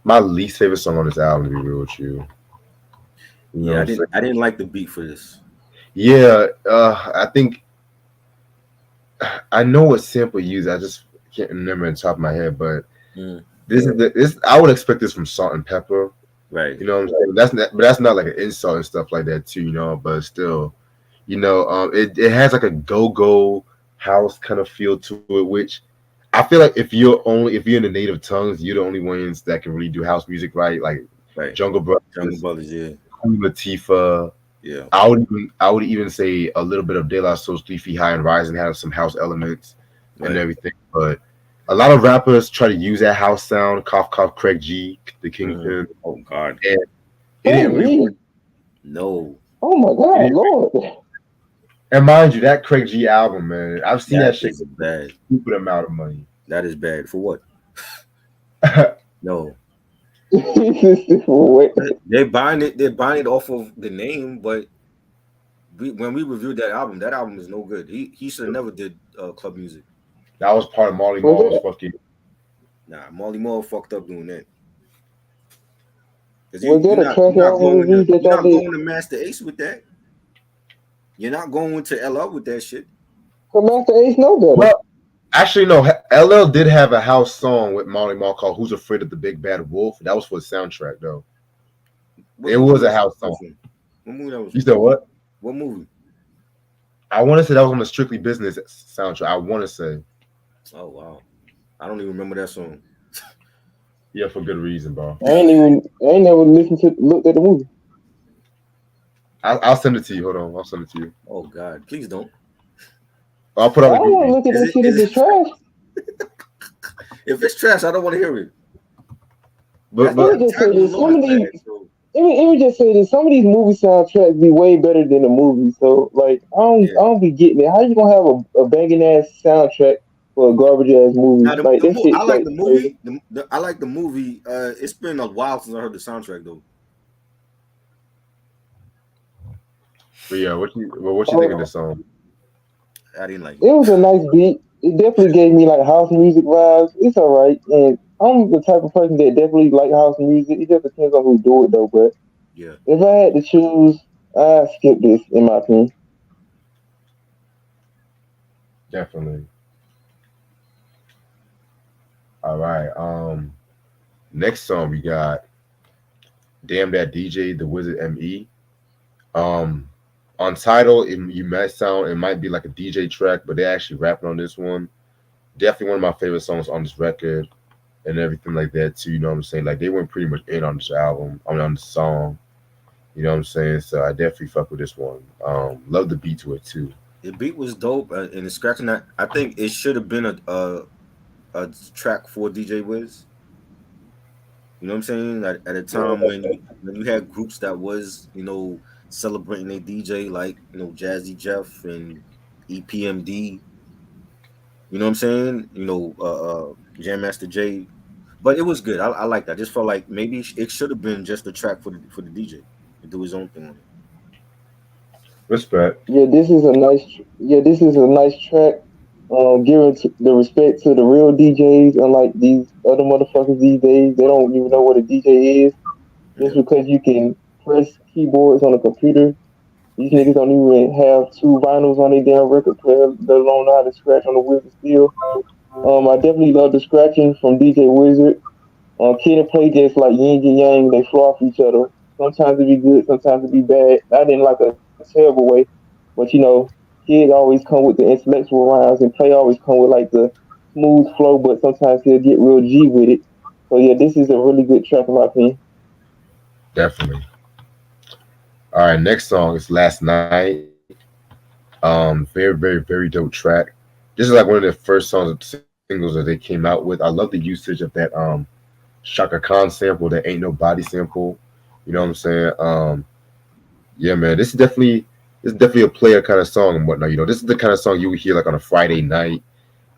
My least favorite song on this album, to be real with you. You know Yeah, what I I'm didn't saying? I didn't like the beat for this. Yeah, I think I know what sample used. I just can't remember on top of my head, but Mm, this. I would expect this from Salt and Pepper. right. You know what I'm saying? That's not like an insult and stuff like that too. You know, but still, it has like a go house kind of feel to it, which I feel like if you're in the native tongues, you're the only ones that can really do house music right. Like Right. Jungle Jungle Brothers, Brothers, yeah. Queen Latifah. Yeah. I would even say a little bit of De La Soul's 3 Feet High and Rising has some house elements and Right. everything, but a lot of rappers try to use that house sound. Cough cough, Craig G, the Kingpin, Oh God. and it Oh, didn't really work. No. oh my It God, didn't, Lord. and mind you, that Craig G album, man, I've seen that That shit is get a bad. stupid amount of money. That is bad. For what? No. Wait. They're buying it off of the name, but when we reviewed that album is no good. He should have never did club music. That was part of Marley Was Marl's it fucking. Nah, Molly Moore fucked up doing that. Because was that a trash album review that you're y'all not did? going to Master Ace with that. You're not going to LL with that shit. Cause Master Ace know better. Well, actually, no. LL did have a house song with Marley Marl called "Who's Afraid of the Big Bad Wolf." That was for the soundtrack, though. It was a house song. What movie that was? You said what? What movie? I want to say that was on the Strictly Business soundtrack. I want to say, Oh wow, I don't even remember that song. yeah, for good reason, bro. I ain't never looked at the movie. I'll send it to you. Hold on, I'll send it to you. Oh God, please don't. I'll put I out a don't want to group. look at Is that it- shit if is it's it- trash. If it's trash, I don't want to hear it. But Let me just say this: some of these, Bad, so, let me just say this: some of these movie soundtracks be way better than the movie. So, like, I don't be getting it. How you gonna have a banging ass soundtrack for a garbage ass movie? now Like that shit, I like like the crazy. movie. I like the movie. It's been a while since I heard the soundtrack though. yeah, what you think of this song? I didn't like It it. was a nice beat. it definitely gave me like house music vibes. It's alright, and I'm the type of person that definitely like house music. It just depends on who do it though. But Yeah. if I had to choose, I skip this in my opinion. Definitely. All right. Next song we got "Damn That DJ," the Wizard Me. Um, on title, you might sound it might be like a DJ track, but they actually rapping on this one. Definitely one of my favorite songs on this record and everything like that too. You know what I'm saying? Like they went pretty much in on this album. I mean on the song. You know what I'm saying? So I definitely fuck with this one. Love the beat to it too. The beat was dope, and the scratching that I think it should have been a track for DJ Wiz. You know what I'm saying? At a time when you had groups that was celebrating their DJ like Jazzy Jeff and EPMD. You know what I'm saying? Jam Master Jay. But it was good. I like that. I just felt like maybe it should have been just a track for the DJ to do his own thing on it. Respect. This is a nice track. Giving the respect to the real DJs, unlike these other motherfuckers these days. They don't even know what a DJ is. Just Yeah. because you can press keyboards on a computer, these niggas don't even have two vinyls on their damn record player, let alone know how to scratch on the Wizard steel. I definitely love the scratching from DJ Wizard. Kid and Play just like yin and yang, they flow off each other. Sometimes it be good, sometimes it be bad. Not in like a terrible way, but Kid always come with the intellectual rhymes, and Play always come with like the smooth flow, but sometimes he'll get real G with it. So yeah, this is a really good track in my opinion. Definitely. All right, next song is "Last Night." Very, very, very dope track. This is like one of the first singles that they came out with. I love the usage of that Shaka Khan sample, that "Ain't Nobody" sample. You know what I'm saying? Yeah, man, this is definitely a player kind of song and whatnot. This is the kind of song you would hear like on a Friday night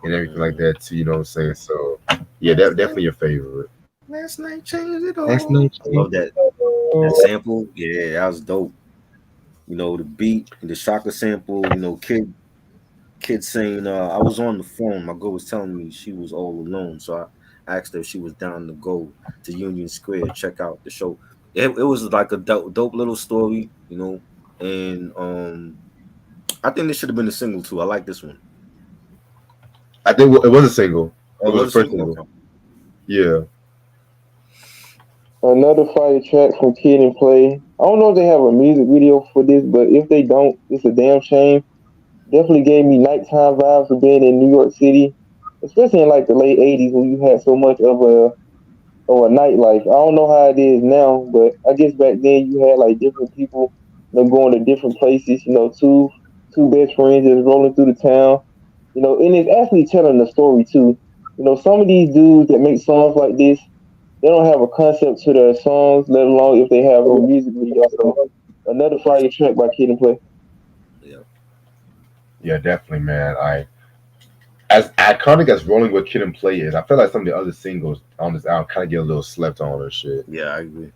and everything like that too. You know what I'm saying? So yeah, that definitely your favorite. Last night changed it all. Last night. I love that sample. Yeah, that was dope. The beat, the Shaka sample. Kid saying, I was on the phone. My girl was telling me she was all alone, so I asked her if she was down to go to Union Square, check out the show. It was like a dope little story, and I think this should have been a single too. I like this one. I think it was a single. Oh, It was the first single. Okay. Yeah. Another fire track from Kid and Play. I don't know if they have a music video for this, but if they don't, it's a damn shame. Definitely gave me nighttime vibes of being in New York City, especially in like the late '80s when you had so much of a nightlife. I don't know how it is now, but I guess back then you had like different people going to different places. Two best friends just rolling through the town. And it's actually telling a story too. Some of these dudes that make songs like this, they don't have a concept to their songs, let alone if they have a music video. So another fire track by Kid and Play. Yeah. Yeah, definitely, man. As iconic as "Rolling with Kid and Play" is, I feel like some of the other singles on this album kind of get a little slept on and shit. Yeah, I agree.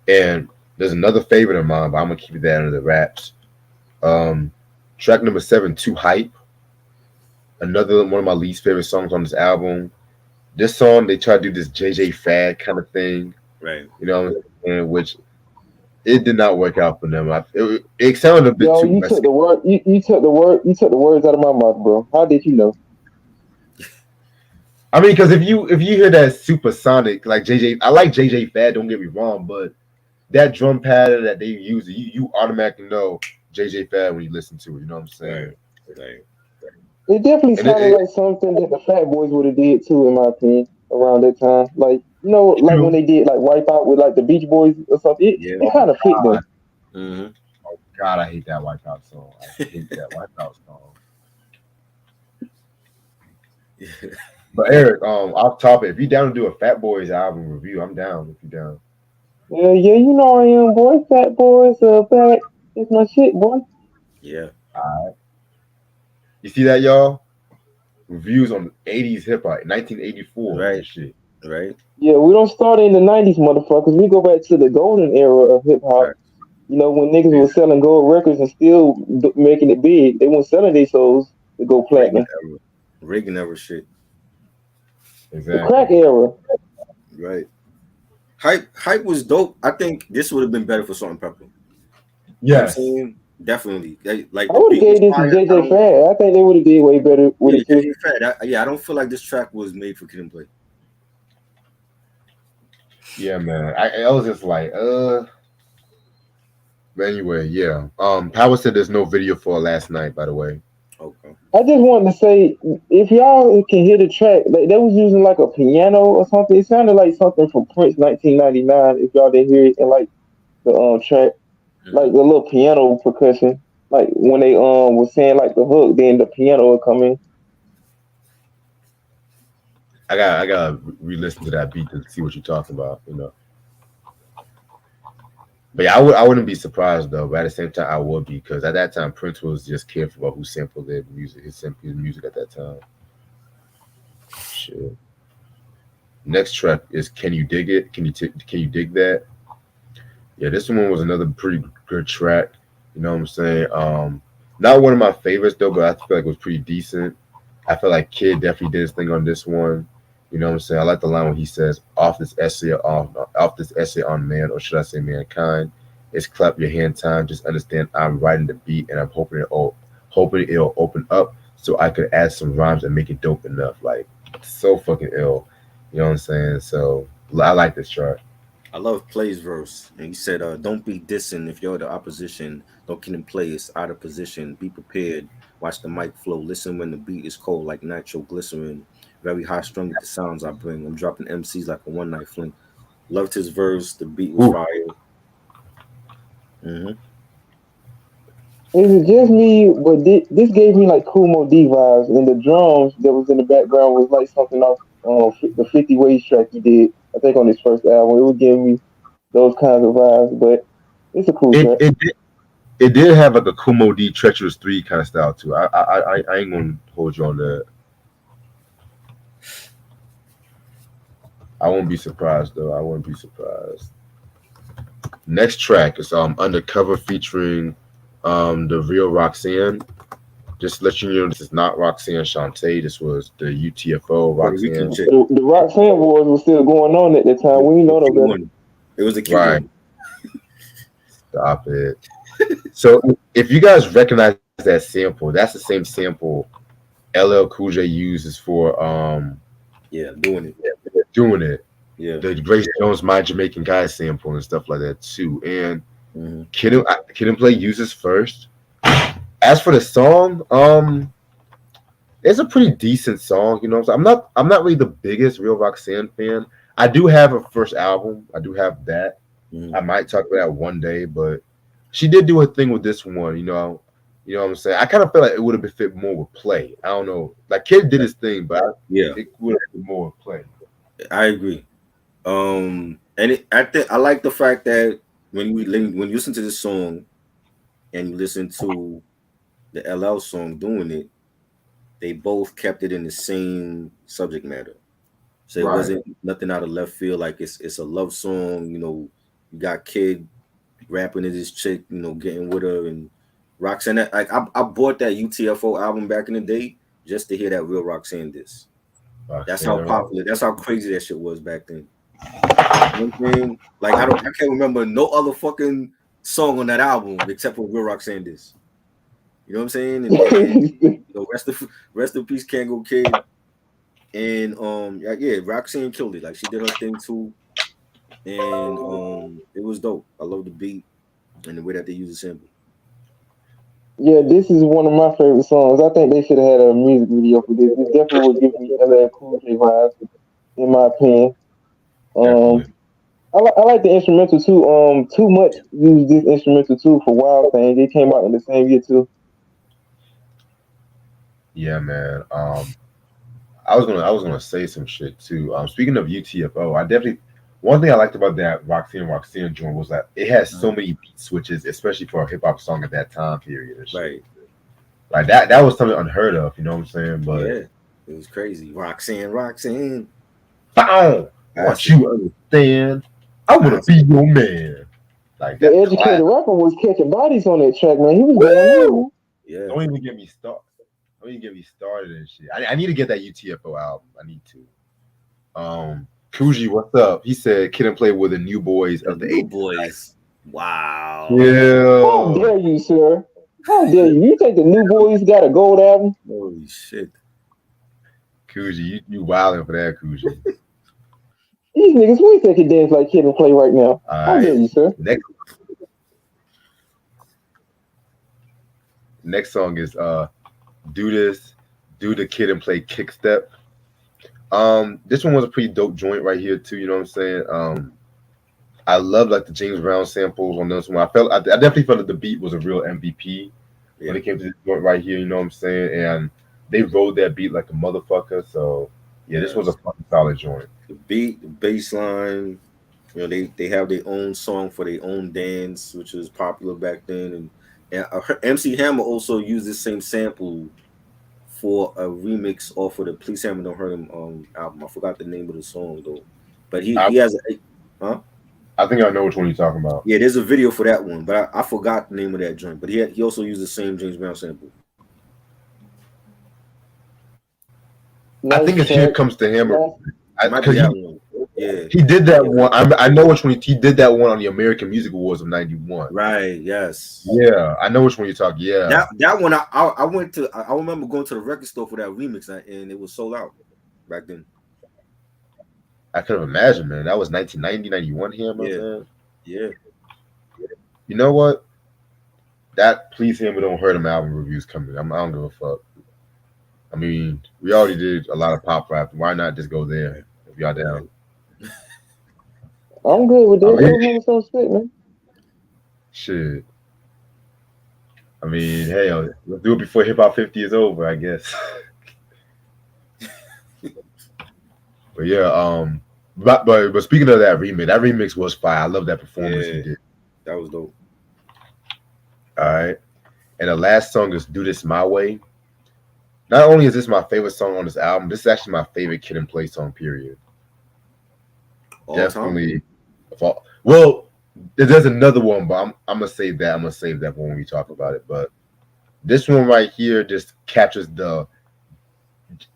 And there's another favorite of mine, but I'm gonna keep that under the wraps. Track number 7, "Too Hype." Another one of my least favorite songs on this album. This song, they try to do this JJ Fad kind of thing, Right. and which it did not work out for them. It sounded a bit Yo, too you messy. took the word. You took the words out of my mouth, bro. How did you know? I mean, because if you hear that supersonic, like JJ, I like JJ Fad. Don't get me wrong, but that drum pattern that they use, you automatically know JJ Fad when you listen to it. You know what I'm saying? Right. It definitely And sounded like something that the Fat Boys would have did too, in my opinion, around that time. Like like when they did like Wipeout with like the Beach Boys or something. It kind of fit them. Mm-hmm. Oh God, I hate that Wipeout song. I hate that Wipeout song. But Eric, off topic, if you down to do a Fat Boys album review, I'm down. If you down. Yeah, you know I am, boy. Fat Boys back. It's my shit, boy. Yeah. All right. You see that, y'all? Reviews on 80s hip hop, 1984. Right. And shit. Right. Yeah, we don't start in the '90s, motherfuckers. We go back to the golden era of hip hop. Right. When niggas was selling gold records and still making it big. They weren't selling their souls to go platinum. Reagan era shit. The Exactly. crack era. Right. Hype was dope. I think this would have been better for Salt and Pepper. You know what I'm Yes. saying? Definitely. Like I the would have beat was gave this to fire. JJ Fad. I think they would have did way better with Yeah, it too. JJ Fad. I don't feel like this track was made for Kid and Play. Yeah, man. I was just like, But anyway, yeah. Power said there's no video for last night, by the way. Okay. I just wanted to say, if y'all can hear the track, like they was using like a piano or something. It sounded like something from Prince 1999. If y'all didn't hear it in like the track, like the little piano percussion, like when they was saying like the hook, then the piano would come in. I gotta re-listen to that beat to see what you're talking about, you know. But yeah, I wouldn't be surprised though. But at the same time, I would be, because at that time Prince was just careful about who sampled his music at that time. Shit. Next track is "Can You Dig It?" Can you dig that? Yeah, this one was another pretty good track. You know what I'm saying? Not one of my favorites though, but I feel like it was pretty decent. I feel like Kid definitely did his thing on this one. You know what I'm saying? I like the line when he says, off this essay on man, or should I say mankind, it's clap your hand time. Just understand I'm writing the beat and I'm hoping it'll open up so I could add some rhymes and make it dope enough. Like, so fucking ill. You know what I'm saying? So I like this track. I love Play's verse. And he said, don't be dissing if you're the opposition. Don't get in play. It's out of position. Be prepared. Watch the mic flow. Listen when the beat is cold like nitroglycerin. Very high strung with the sounds I bring. I'm dropping MCs like a one night fling. Loved his verse. The beat was fire. Mm-hmm. Is it just me? But this gave me like Kumo D vibes, and the drums that was in the background was like something off the 50 Ways track he did. I think on his first album, it was giving me those kinds of vibes. But it's a cool track. It did have like a Kumo D Treacherous 3 kind of style too. I ain't gonna hold you on that. I won't be surprised though. I wouldn't be surprised. Next track is Undercover featuring the real Roxanne. Just to let you know, this is not Roxanne Shante. This was the UTFO Roxanne. The Roxanne Wars was still going on at the time. We know no better. It was the cute right. one. Stop it. So if you guys recognize that sample, that's the same sample LL Cool J uses for doing it. Yeah. The Grace Jones My Jamaican Guy sample and stuff like that too. And Kid and Play uses first. As for the song, it's a pretty decent song, you know. I'm not really the biggest Real Roxanne fan. I do have her first album. I do have that. I might talk about that one day, but she did do a thing with this one, you know what I'm saying? I kind of feel like it would have been fit more with Play. I don't know. Like Kid did his thing, but it would have been more with Play. I agree. I like the fact that when you listen to this song and you listen to the LL song doing it, they both kept it in the same subject matter. So it wasn't nothing out of left field. Like it's a love song, you know. You got Kid rapping to this chick, you know, getting with her, and Roxanne. Like I bought that UTFO album back in the day just to hear that real Roxanne diss. That's how popular. That's how crazy that shit was back then. You know what I'm saying? Like I can't remember no other fucking song on that album except for real Roxanne diss. You know what I'm saying? And you know, rest in peace, Kango Kid. And Roxanne killed it. Like she did her thing too. And it was dope. I love the beat and the way that they use the sample. Yeah, this is one of my favorite songs. I think they should have had a music video for this. This definitely would give me LL Cool J vibes, in my opinion. I like the instrumental too. Too Much used this instrumental too for Wild Thing. It came out in the same year too. Yeah, man. I was gonna say some shit too. Speaking of UTFO, one thing I liked about that Roxanne joint was that it has so many beat switches, especially for a hip hop song at that time period. Right. Like that was something unheard of, you know what I'm saying? But yeah, it was crazy. Roxanne. Bow! I want you understand. I wanna be your man. Like the Educated Rapper was catching bodies on that track, man. He was going. Yeah. Don't even get me started. don't even get me started and shit. I need to get that UTFO album. I need to. Kuji, what's up? He said Kid and Play were the new boys of the New 80s. boys. Wow. How Yeah. dare you, sir? How dare you? You think the New Boys got a gold album? Holy shit. Kuji, you wilding for that, Kuji. These niggas, we think it dance like Kid and Play right now. How dare you, sir? Next song is Do This, Do the Kid and Play Kick Step. This one was a pretty dope joint right here too, you know what I'm saying? I love like the James Brown samples on this one. I definitely felt that the beat was a real MVP when it came to this joint right here, you know what I'm saying? And they rode that beat like a motherfucker. So yeah, this was a fucking solid joint. The beat, the bass line, you know, they have their own song for their own dance, which was popular back then. And MC Hammer also used this same sample for a remix off of the Please Hammer Don't Hurt Him album. I forgot the name of the song though, but he has I think I know which one you're talking about. Yeah, there's a video for that one, but I forgot the name of that joint. But he also used the same James Brown sample. I think it's Here Comes the Hammer. Yeah, he did that one. I know which one he did that one on the American Music Awards of '91. Right. Yes. Yeah, I know which one you're talking. Yeah. That one I went to. I remember going to the record store for that remix, and it was sold out back then. I could have imagined, man. That was 1990, 91 Hammer. Yeah. You know what? That Please Hammer Don't Hurt Him album reviews coming. I don't give a fuck. I mean, we already did a lot of pop rap. Why not just go there if y'all down? I'm good with that. Some shit, man. Shit. I mean, hey, let's do it before Hip Hop 50 is over, I guess. But yeah, but speaking of that remix was fire. I love that performance he did. That was dope. All right. And the last song is Do This My Way. Not only is this my favorite song on this album, this is actually my favorite Kid and Play song, period. Definitely. Well, there's another one, but I'm gonna save that. I'm gonna save that when we talk about it. But this one right here just captures the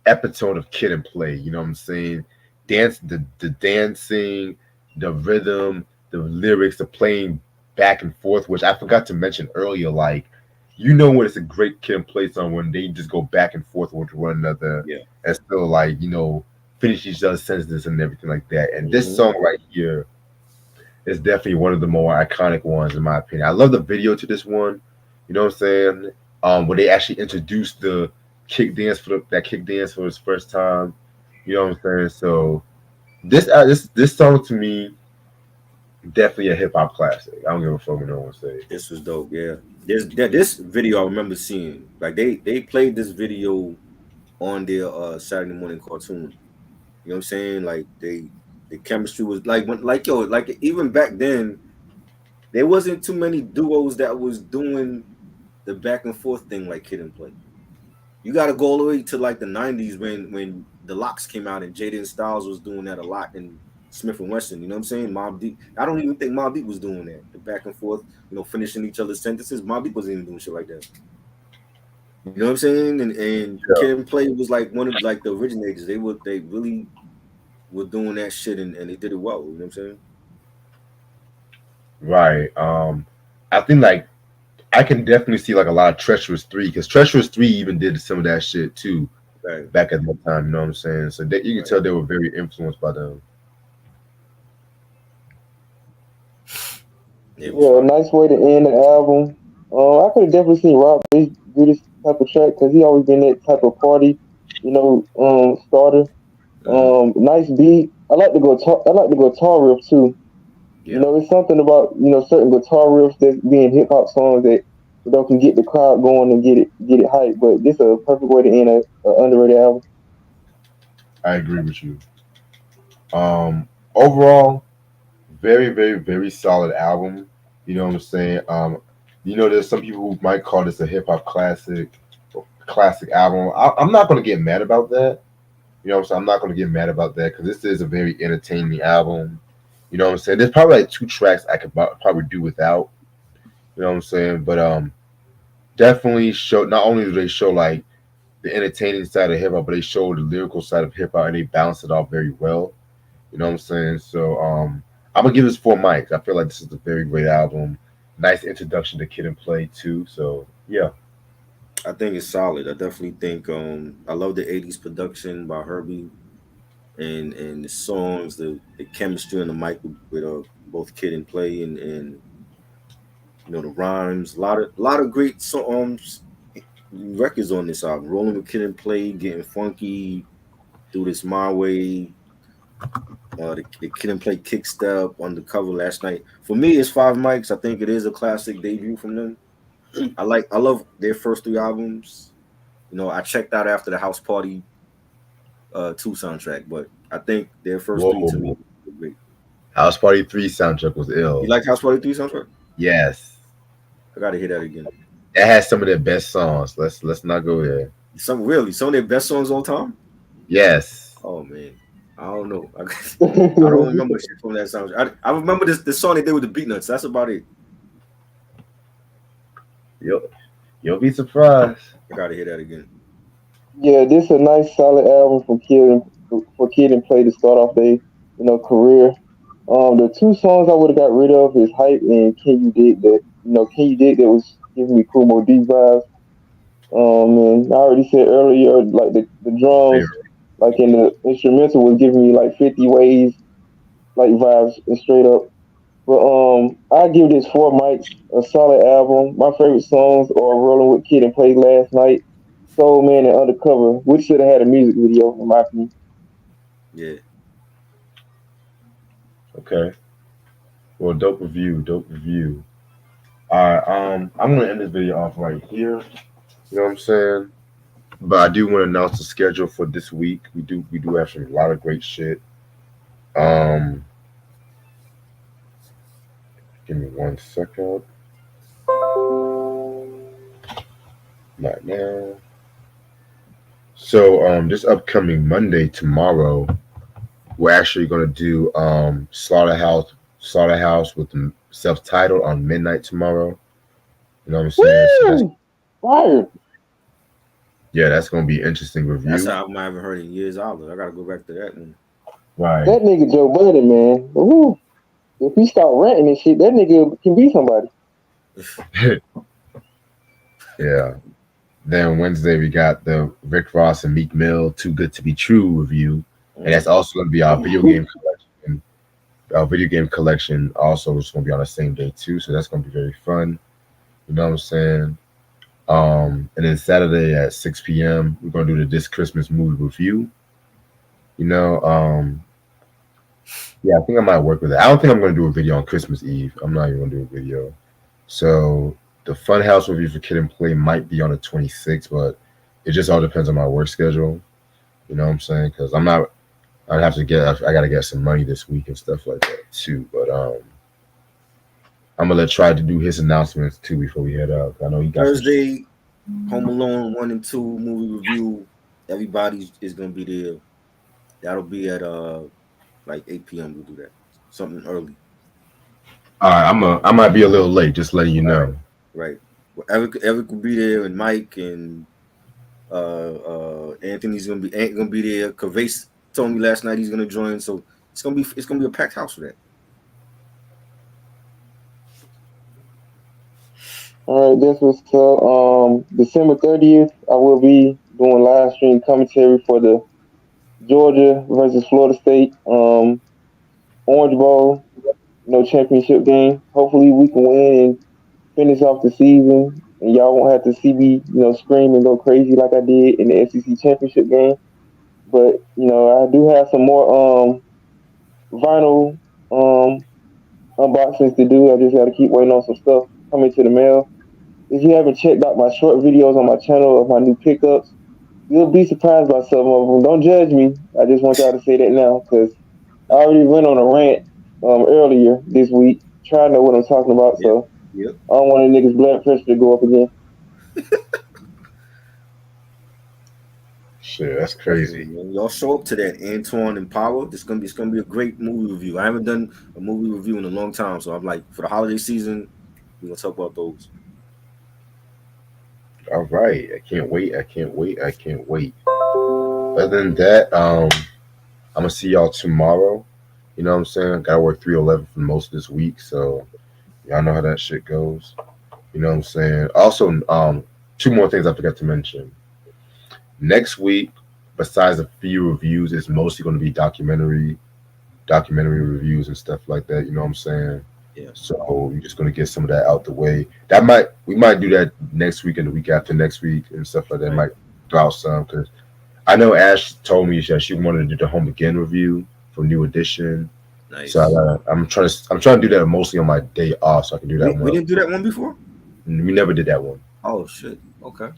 epitome of Kid and Play. You know what I'm saying? The dancing, the rhythm, the lyrics, the playing back and forth, which I forgot to mention earlier. Like, you know when it's a great Kid and Play song when they just go back and forth with one another and still like, you know, finish each other's sentences and everything like that. And this song right here is definitely one of the more iconic ones in my opinion. I love the video to this one. You know what I'm saying? Where they actually introduced the kick dance for his first time. You know what I'm saying? So this song to me definitely a hip hop classic. I don't give a fuck what no one says. This was dope. Yeah. This video I remember seeing. Like they played this video on their Saturday morning cartoon. You know what I'm saying? Like the chemistry was like even back then, there wasn't too many duos that was doing the back and forth thing like Kid and Play. You got to go all the way to like the 90s when the Locks came out and Jaden Styles was doing that a lot in Smith and Wesson. You know what I'm saying? Mobb Deep. I don't even think Mobb Deep was doing that. The back and forth, you know, finishing each other's sentences. Mobb Deep wasn't even doing shit like that. You know what I'm saying? And Kid and Play was like one of like the originators. They really were doing that shit and they did it well. You know what I'm saying? Right. I think like I can definitely see like a lot of Treacherous 3 because Treacherous 3 even did some of that shit too back at that time. You know what I'm saying? So you can tell they were very influenced by them. Yeah, a nice way to end the album. I could have definitely seen Rob do this type of track because he always been that type of party, you know, starter. Nice beat. I like the guitar riff too. Yeah. You know, it's something about, you know, certain guitar riffs that being hip hop songs that, you know, can get the crowd going and get it hyped. But this is a perfect way to end an underrated album. I agree with you. Overall, very, very, very solid album. You know what I'm saying? You know, there's some people who might call this a hip hop classic album. I'm not going to get mad about that. You know what I'm saying? I'm not going to get mad about that because this is a very entertaining album. You know what I'm saying? There's probably like 2 tracks I could probably do without. You know what I'm saying? But definitely show. Not only do they show like the entertaining side of hip hop, but they showed the lyrical side of hip hop and they balanced it off very well. You know what I'm saying? So I'm gonna give this 4 mics. I feel like this is a very great album. Nice introduction to Kid and Play too. So yeah. I think it's solid. I definitely think I love the '80s production by Herbie and the songs, the chemistry on the mic with both Kid and Play and the rhymes. A lot of great songs, records on this album. Rolling with Kid and Play, Getting Funky, Do This My Way. The Kid and Play Kick Step, Undercover Last Night. For me, it's 5 mics. I think it is a classic debut from them. I love their first 3 albums. I checked out after the House Party 2 soundtrack, but I think their first 3 to me Whoa. were great. House Party 3 soundtrack was You ill. like House Party 3 soundtrack? Yes. I gotta hear that again. That has some of their best songs. Let's not go there. Some of their best songs all time. Yes. Oh man, I don't know. I don't remember shit from that soundtrack. I remember the song they did with the Beatnuts. That's about it. You'll be surprised. I gotta hear that again. Yeah, this is a nice solid album for Kid and Play to start off their career. The two songs I would have got rid of is Hype and Can You Dig That. Can You Dig That was giving me Kumo D vibes. And I already said earlier, like the drums, like in the instrumental, was giving me like 50 Ways, like vibes and straight up. But I give this 4 mics, a solid album. My favorite songs are Rolling with Kid and Play Last Night, Soul Man, and Undercover, which should have had a music video in my opinion. Yeah. Okay. Well, dope review. Dope review. All right. I'm gonna end this video off right here. You know what I'm saying? But I do want to announce the schedule for this week. We do have a lot of great shit. Um, Give me 1 second. Not now. So this upcoming Monday, tomorrow, we're actually gonna do Slaughterhouse with the self-titled on midnight tomorrow. You know what I'm saying? So Fire! yeah, that's gonna be an interesting That's review. an album I haven't heard in years either. I gotta go back to that one. Right. That nigga Joe Budden, man. Woo. If he start ranting and shit, that nigga can be somebody. Yeah. Then Wednesday we got the Rick Ross and Meek Mill "Too Good to Be True" review, and that's also gonna be our video game collection. Our video game collection also is gonna be on the same day too, so that's gonna be very fun. You know what I'm saying? And then Saturday at 6 p.m. we're gonna do the This Christmas movie review. Yeah, I think I might work with it. I don't think I'm gonna do a video on Christmas Eve. I'm not even gonna do a video. So the Funhouse review for Kid and Play might be on the 26th, but it just all depends on my work schedule. You know what I'm saying? Because I gotta get some money this week and stuff like that too. But I'm gonna try to do his announcements too before we head out. I know he got Thursday, Home Alone 1 and 2 movie review. Everybody is gonna be there. That'll be at like 8 p.m. We'll do that. Something early. All right, I might be a little late, just letting you know. Right. Well, Eric will be there, and Mike and Anthony's gonna be there. Kavase told me last night he's gonna join, so it's gonna be a packed house for that. All right, this was December 30th. I will be doing live stream commentary for the Georgia versus Florida State Orange Bowl, championship game. Hopefully we can win and finish off the season, and y'all won't have to see me, scream and go crazy like I did in the SEC championship game. But I do have some more vinyl unboxings to do. I just got to keep waiting on some stuff coming to the mail. If you haven't checked out my short videos on my channel of my new pickups, you'll be surprised by some of them. Don't judge me. I just want y'all to say that now because I already went on a rant earlier this week. Try to know what I'm talking about, so Yep. I don't want a nigga's blood pressure to go up again. Shit, that's crazy. Y'all show up to that, Antoine and Power. It's gonna be a great movie review. I haven't done a movie review in a long time, so I'm like, for the holiday season, we're gonna talk about those. All right. I can't wait. Other than that, I'm gonna see y'all tomorrow. You know what I'm saying? Gotta work 311 for most of this week, so y'all know how that shit goes. You know what I'm saying? Also, two more things I forgot to mention. Next week, besides a few reviews, it's mostly going to be documentary reviews and stuff like that. You know what I'm saying? Yeah. So we're just going to get some of that out the way. We might do that next week and the week after next week and stuff like that. Right. Might throw out some because I know Ash told me that she wanted to do the Home Again review for New Edition. Nice. So I'm trying to do that mostly on my day off, so I can do that one. We didn't do that one before. We never did that one. Oh shit. Okay.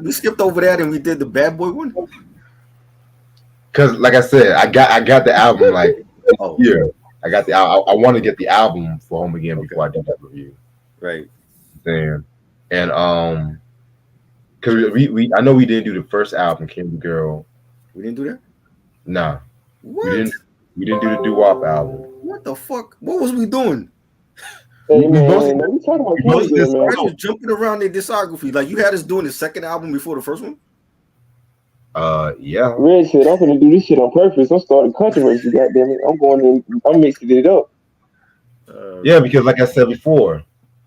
We skipped over that and we did the Bad Boy one. Because, like I said, I got the album like yeah. I got I want to get the album for Home Again before I do that review. Right. Then, and because we I know we didn't do the first album, Candy Girl. We didn't do that. Nah. What? We didn't do the doo-wop album. What the fuck? What was we doing? Hey, man, we talking about Candy Girl, man. I was jumping around their discography. Like you had us doing the second album before the first one. Yeah. Red said, I'm gonna do this shit on purpose. I'm starting controversy, goddamn it. I'm going in, I'm mixing it up. Yeah, because like I said before,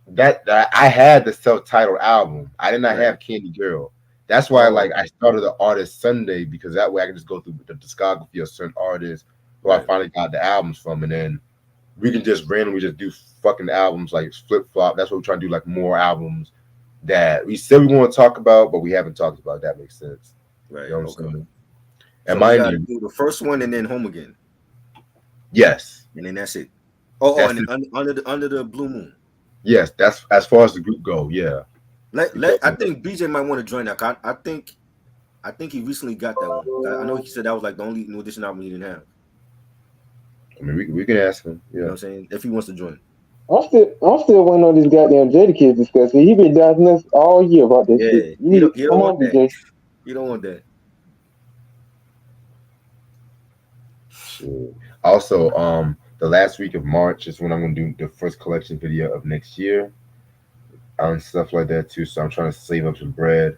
that I had the self-titled album. I did not have Candy Girl. That's why I started the Artist Sunday, because that way I can just go through the discography of certain artists who I finally got the albums from, and then we can just randomly just do fucking albums like flip-flop. That's what we're trying to do, like more albums that we said we want to talk about, but we haven't talked about. That makes sense. Right. You know what I'm saying? And mind you, do the first one and then Home Again. Yes. And then that's it. And under the Blue Moon. Yes, that's as far as the group go. Yeah. I think BJ might want to join that. I think he recently got that one. I know he said that was like the only New Edition album he didn't have. I mean, we can ask him. Yeah. You know what I'm saying? If he wants to join. I'm still waiting on this goddamn Jadakiss discussion. He been doubting us all year about this shit. He don't want that. You don't want that. Sure. Also, the last week of March is when I'm gonna do the first collection video of next year, and stuff like that too. So I'm trying to save up some bread.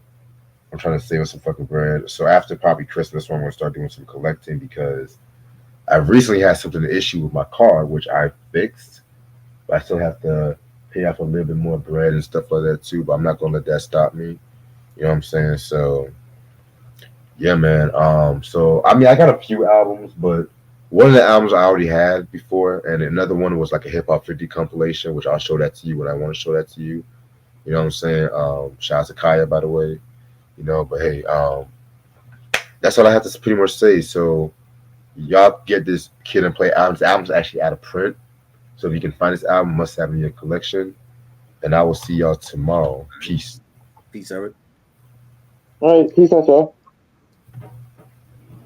I'm trying to save up some fucking bread. So after probably Christmas, I'm gonna start doing some collecting, because I've recently had something issue with my car, which I fixed, but I still have to pay off a little bit more bread and stuff like that too. But I'm not gonna let that stop me. You know what I'm saying? So yeah, man. So I mean, I got a few albums, but one of the albums I already had before, and another one was like a Hip Hop 50 compilation, which I'll show that to you when I want to show that to you. You know what I'm saying? Shout out to Kaya, by the way. You know, but hey, that's all I have to pretty much say. So y'all get this Kid and Play album. The album's actually out of print, so if you can find this album, must have in your collection. And I will see y'all tomorrow. Peace. Peace, Eric. All right, peace out, y'all.